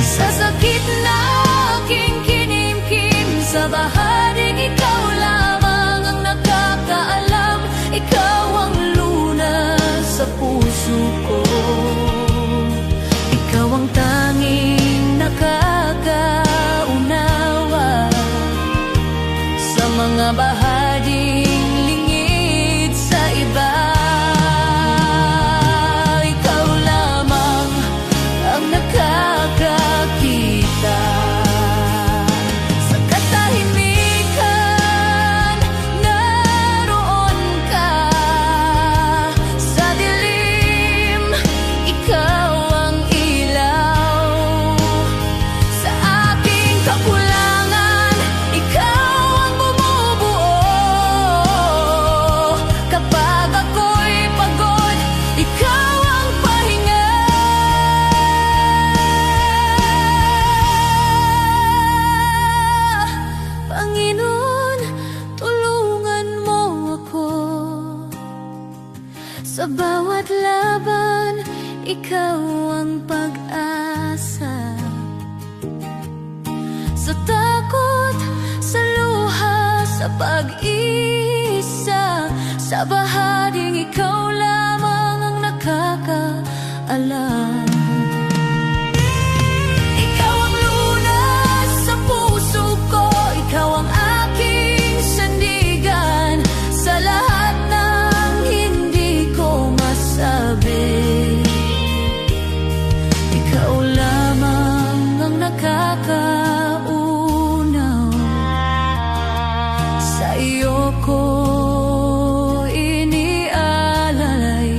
sa sakit na aking kinimkim, sa bahaging ikaw lamang ang nakakaalam. Ikaw ang lunas sa puso ko, ikaw ang tanging nakakaunawa, sa mga bahaging lingid sa iba. Ikaw lamang ang nakakakita, sa katahimikan naroon ka, sa dilim ikaw ang ilaw, sa aking kakulangan ikaw ang bumubuo, kapag ako'y pagod ikaw ang pahinga. Panginoon, tulungan mo ako, sa bawat laban ikaw ang pag-asa, sa takot, sa luha, sa pag-isa, sa bahaging ikaw lamang ang nakakaalam. Ikaw ang lunas sa puso ko, ikaw ang aking sandigan, sa lahat ng hindi ko masabi. Ikaw lamang ang nakakaunaw, sa iyo ko inialalay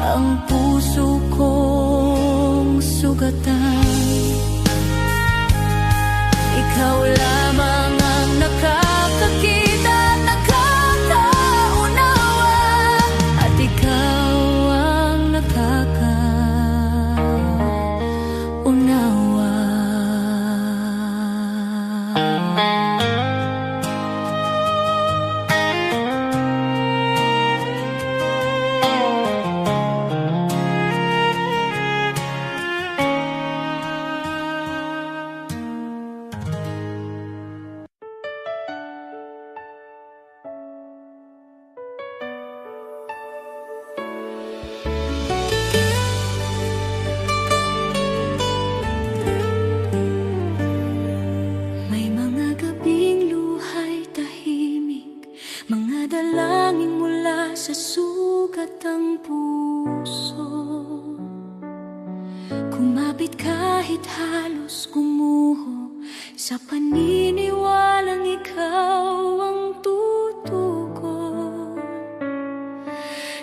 ang puso kong sugatan. Ikaw lamang ang nakakakita at nakakaunawa, at ikaw ang nakakaunawa. lumapit kahit halos gumuho sa paniniwalang ikaw ang tutugon.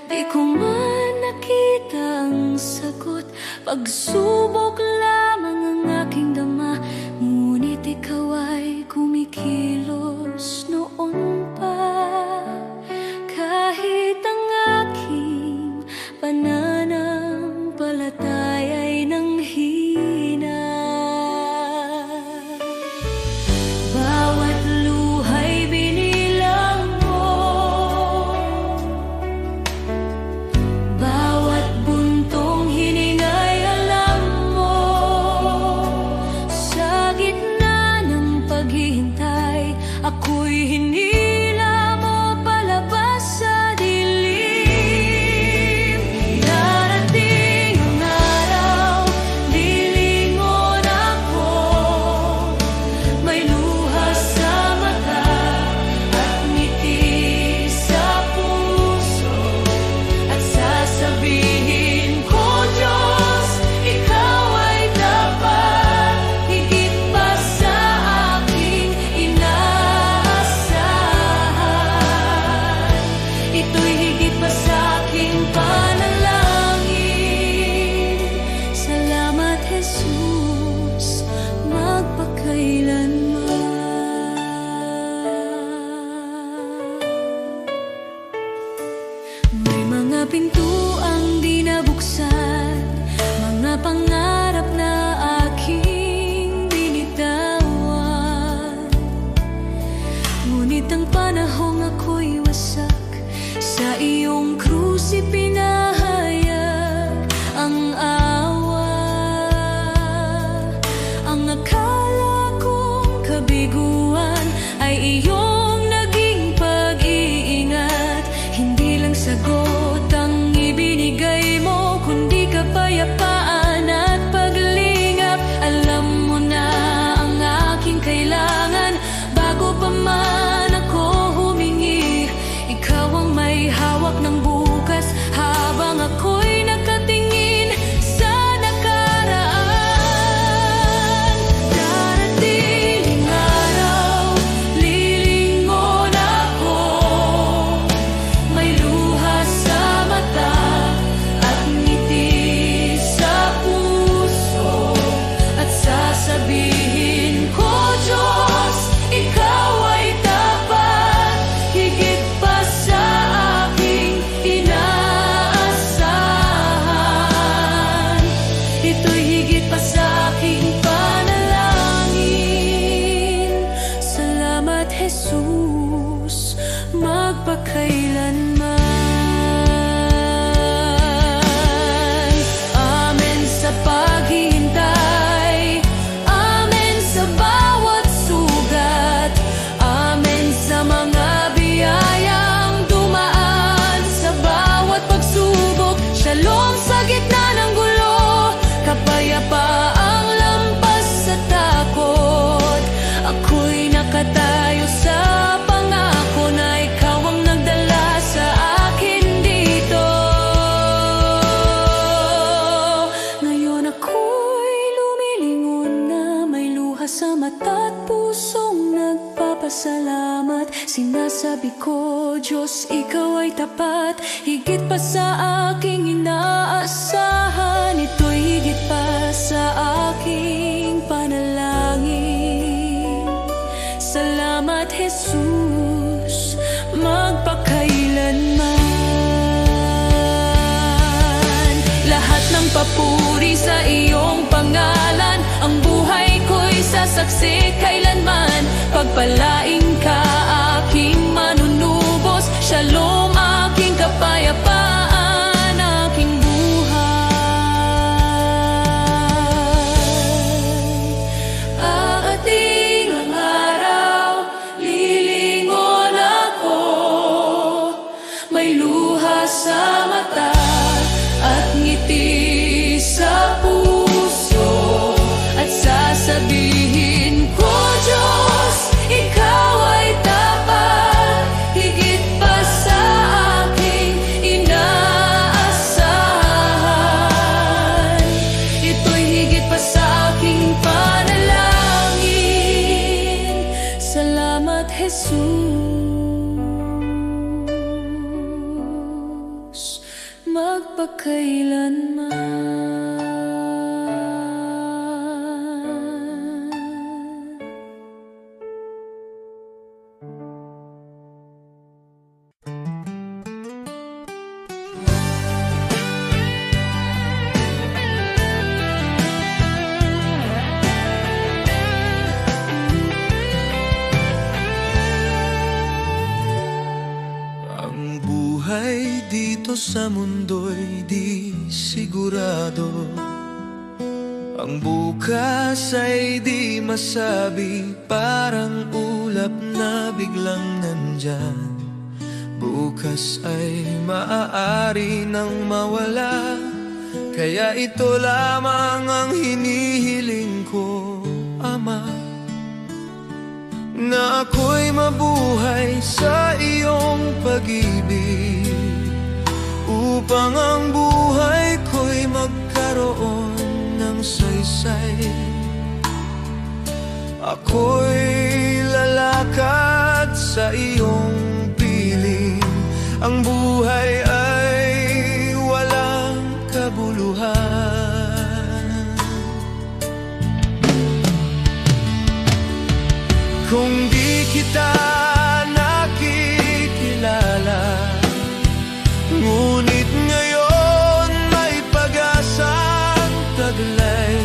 Di ko man nakita ang sagot, pagsubok lamang ang aking dama, ngunit ikaw ay kumikilos noon pa. Kahit ang aking pananampalataya ay nanghina, bawat luha'y binilang mo, bawat buntong hininga'y alam mo. Sa gitna ng paghihintay, ako'y hinila mo palabas sa dilim. Darating ang araw, lilingon ako, may luha sa mata at ngiti sa puso, at sasabihin ko, Diyos, ikaw ay dapat, higit pa sa aking inaasahan. Ito'y higit pa sa aking panalangin. Salamat, Jesus, magpakailanman. May mga pintuang di nabuksan, mga pangarap na aking binitawan, ngunit ang panahong ako'y wasak, sa iyong krus ipinahayag ang awa. Ang akala kong kabiguan ay iyong naging pag-iingat. Hindi lang sagot ang ibinigay mo, kundi kapayapaan at paglingap. Alam mo na ang aking kailangan bago pa man ako humingi. Ikaw ang may hawak ng bukas habang ako'y nakatingin sa nakaraan. Darating ang araw, lilingon ako, may luha sa mata at ngiti sa puso, at sasabihin ko, Diyos, ikaw ay dapat, higit pa sa aking inaasahan. Ito'y higit pa sa aking panalangin. Salamat, Jesus, magpakailanman. Amen sa paghihintay, amen sa bawat sugat, amen sa mga biyayang dumaan sa bawat pagsubok. Shalom sa gitna ng gulo, kapayapaang lampas sa takot. Ako'y nakatayo sa pangako na ikaw ang nagdala sa akin dito. Ngayon ako'y lumilingon na may luha sa mata at pusong nagpapasalamat. Sinasabi ko, Diyos, ikaw ay tapat, higit pa sa aking inaasahan. Ito'y higit pa sa aking panalangin. Salamat, Jesus, magpakailanman. Lahat ng papuri sa iyong pangalan, ang buhay ko'y sasaksi kailanman. Pagpalaing ka, aking manunubos, shalom, aking kapayapaan, aking buhay. Aating ang araw, lilingon ako, may luha sa mata at ngiti sa puso, at sasabihin ko, Diyos, ikaw ay dapat, higit pa sa aking inaasahan. Jesus magpakailanman. Ang buhay dito sa mundo'y di sigurado. Ang bukas ay di masabi, parang ulap na biglang nandyan. Bukas ay maaari nang mawala, kaya ito lamang ang hinihiling ko, Ama, na ako'y mabuhay sa iyong pag-ibig, upang ang buhay ko'y magkaroon ng saysay. Ako'y lalakad sa iyong piling, ang buhay ay walang kabuluhan. Kung di kita nakikilala, ngunit ngayon may pag-asang taglay.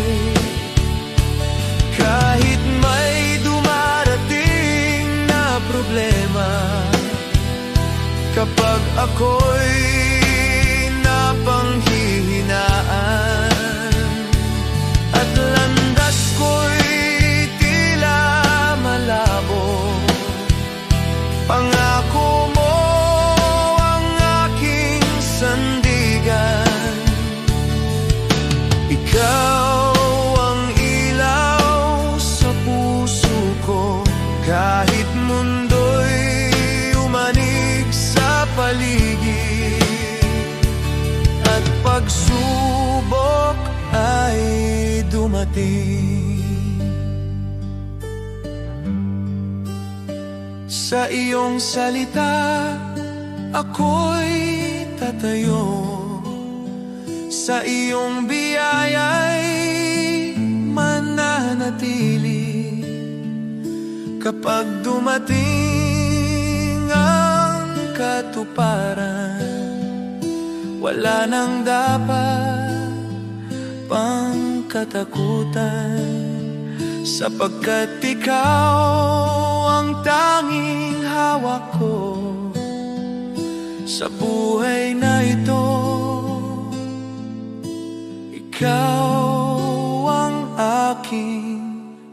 Kahit may dumarating na problema, kapag ako'y napanghihinaan, at landas ko'y tila malabo, pangako mo ang aking sandigan. Ikaw ang ilaw sa puso ko, kahit mundo'y umanig sa paligid, at pagsubok ay dumating. Sa iyong salita ako'y tatayo, sa iyong biyaya'y mananatili. Kapag dumating ang katuparan, wala nang dapat pang katakutan, sapagkat ikaw ang tanging hawak ko sa buhay na ito. Ikaw ang aking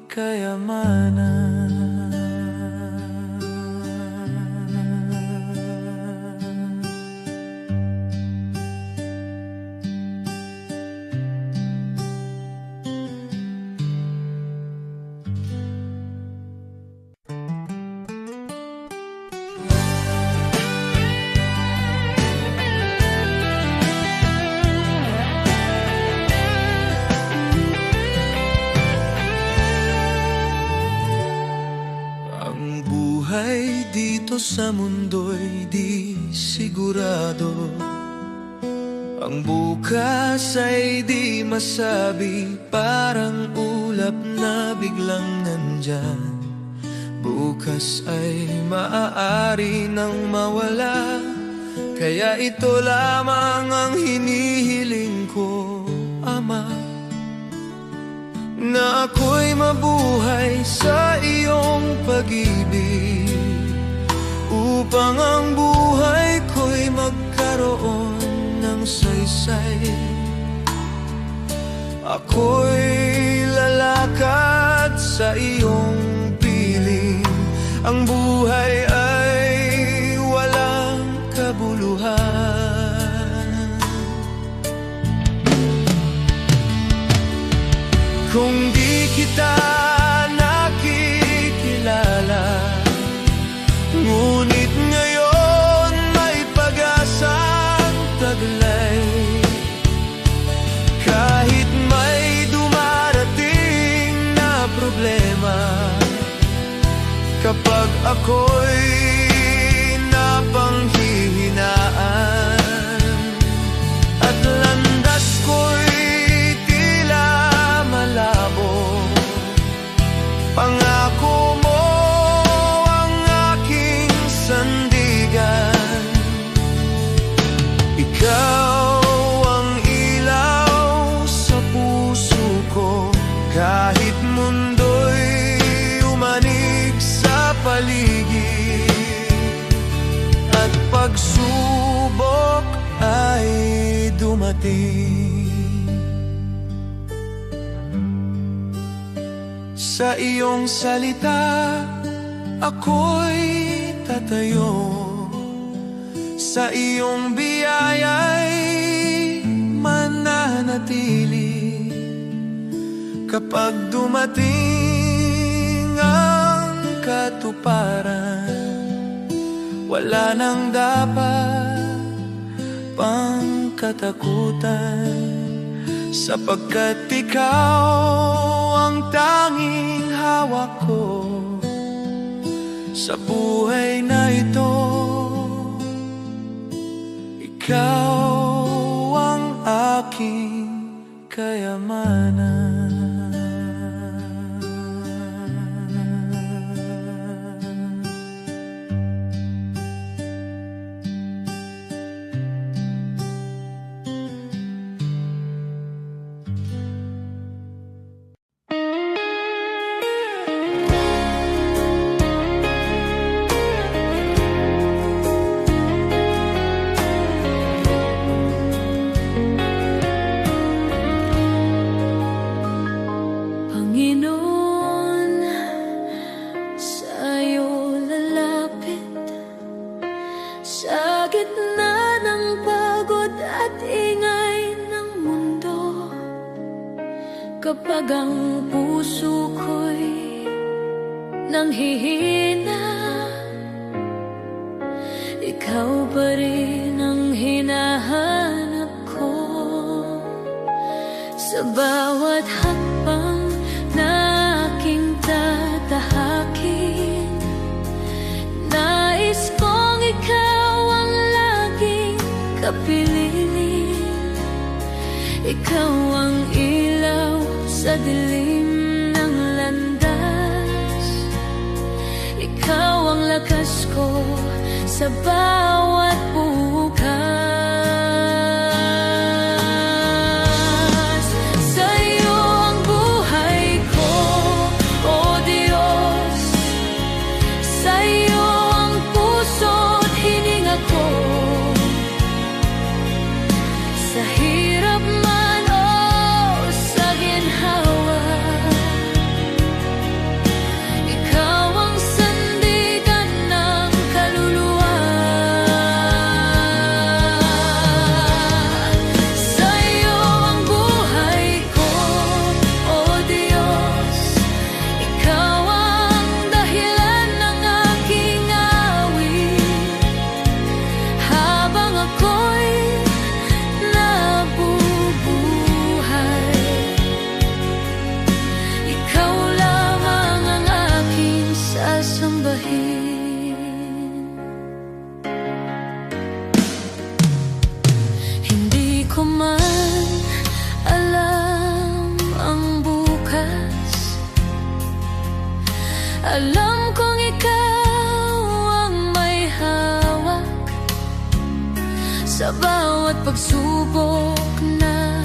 kayamanan. Buhay dito sa mundo'y di sigurado. Ang bukas ay di masabi, parang ulap na biglang nandyan. Bukas ay maaari nang mawala, kaya ito lamang ang hinihiling ko, Ama, na ako'y mabuhay sa iyong pag-ibig, upang ang buhay ko'y magkaroon ng saysay. Ako'y lalakad sa iyong piling, ang buhay ay walang kabuluhan. Kung di kita nakikilala, ngunit ngayon may pag-asang taglay. Kahit may dumarating na problema, kapag ako'y napanghihinaan at landas ko'y tila malabo. Pangako mo ang aking sandigan, ikaw ang ilaw sa puso ko. Kahit mundo'y umanig sa paligid at pagsubok ay dumating, sa iyong salita ako'y tatayo, sa iyong biyaya'y mananatili. Kapag dumating ang katuparan, wala nang dapat pang katakutan, sapagkat ikaw ang tanging hawak ko sa buhay na ito. Ikaw ang aking kayamanan. Kapag ang puso ko'y nanghihina, ikaw pa rin ang hinahanap ko. Sa bawat hakbang na aking tatahakin, nais kong ikaw ang laging kapiling. Ikaw ang ilaw sa dilim ng landas, ikaw ang lakas ko sa bawat bukas. Sa iyo ang buhay ko, O Diyos, sa iyo ang puso't hininga ko. Sa hirap man o sa ginhawa, ikaw ang sandigan ng kaluluwa. Sa iyo ang buhay ko, O Diyos, ikaw ang dahilan ng aking awit. Habang ako'y nabubuhay, ikaw lamang ang aking sasambahin. Hindi ko man alam ang bukas, alam kong ikaw ang may hawak sa bawat pagsubok na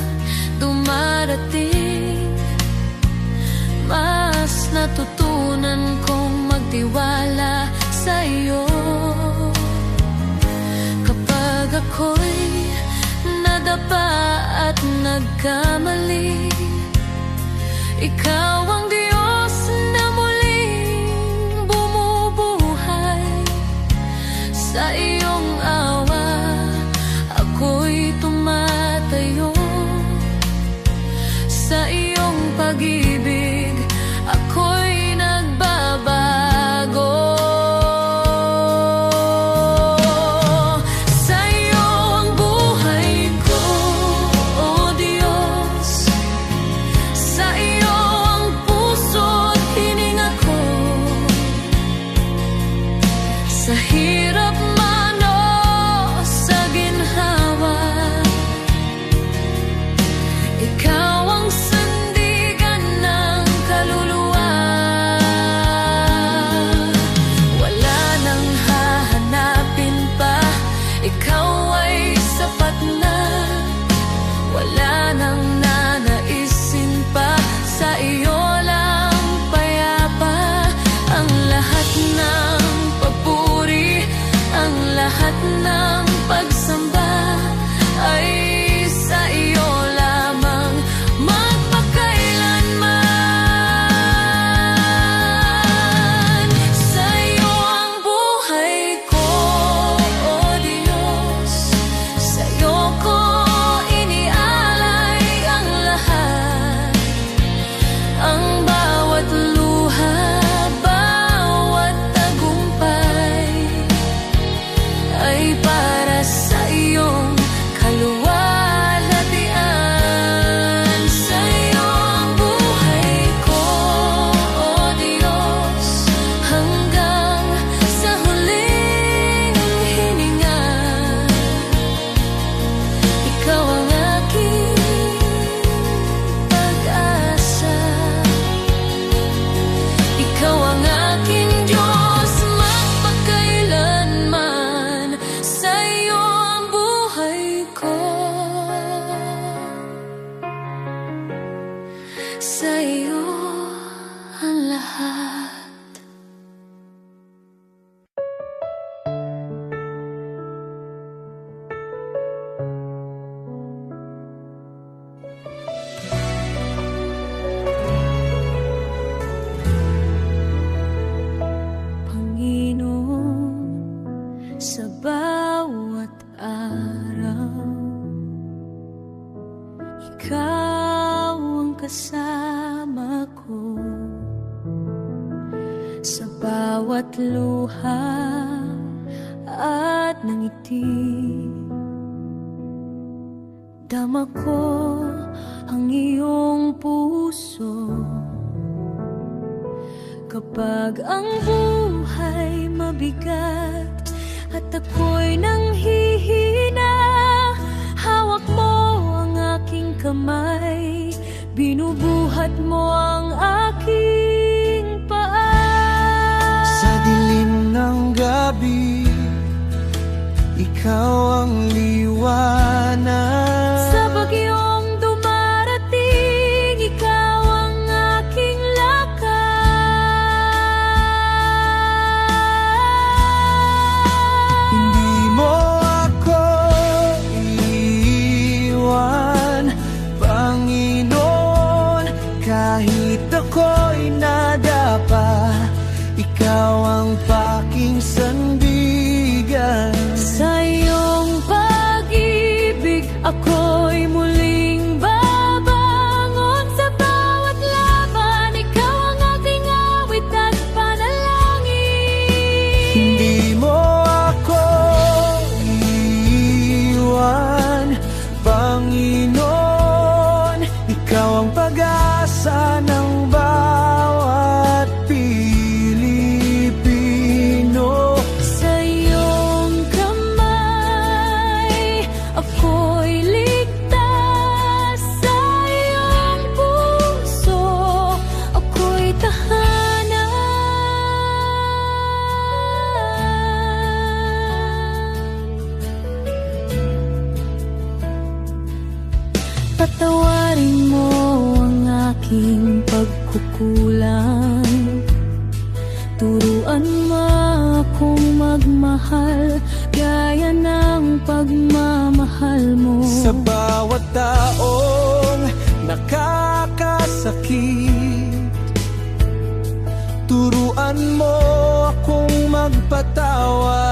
dumarating. Mas natutunan kong magtiwala sa iyo. Kapag ako'y nadapa at nagkamali, ikaw ang Diyos na muling bumubuhay. Sa iyong awa ako'y tumatayo, sa iyong pag-ibig ako'y nagbabago. Sa iyo ang buhay ko, O Diyos, sa iyo ang puso't hininga ko. sa iyo ang lahat. Panginoon, sa bawat araw, Ikaw ang kasama ko. Sa bawat luha at ngiti, dama ko ang iyong puso. Kapag ang buhay mabigat at ako'y nanghihina, hawak mo ang aking kamay, binubuhat mo ang aking paa. Sa dilim ng gabi, ikaw ang liwanag. Sa bagyong dumarating, ikaw ang aking lakas. Hindi mo ako iiwan, Panginoon, kahit ako'y nadapa, ikaw ang paking sandigan. Sa iyong pag-ibig, ako'y muling babangon. Sa bawat laban, ikaw ang aking awit at panalangin. Hindi mo ako iiwan, Panginoon, ikaw ang pag-asa ng bawat Pilipino. Sa iyong kamay, ako'y ligtas. Sa iyong puso, ako'y tahanan. Patawarin mo ang aking pagkukulang. Turuan mo akong magmahal gaya ng pagmamahal mo. Sa bawat taong nakakasakit, turuan mo akong magpatawad.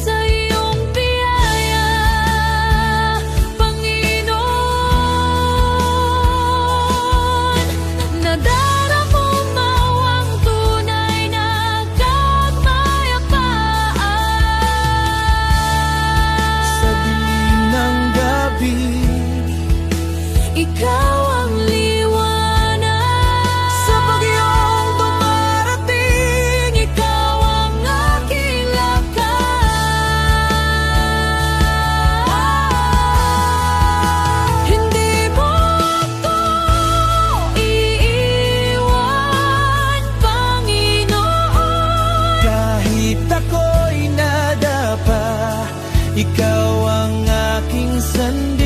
Sa iyong biyaya, Panginoon, nadaramo mo ang tunay na kapayapaan. Sa dilim ng gabi, Ikaw ang liwanag. sa bagyong dumarating, Ikaw ang aking lakas. Hindi mo ako iiwan, Panginoon. kahit ako'y nadapa, ikaw ang aking sandigan.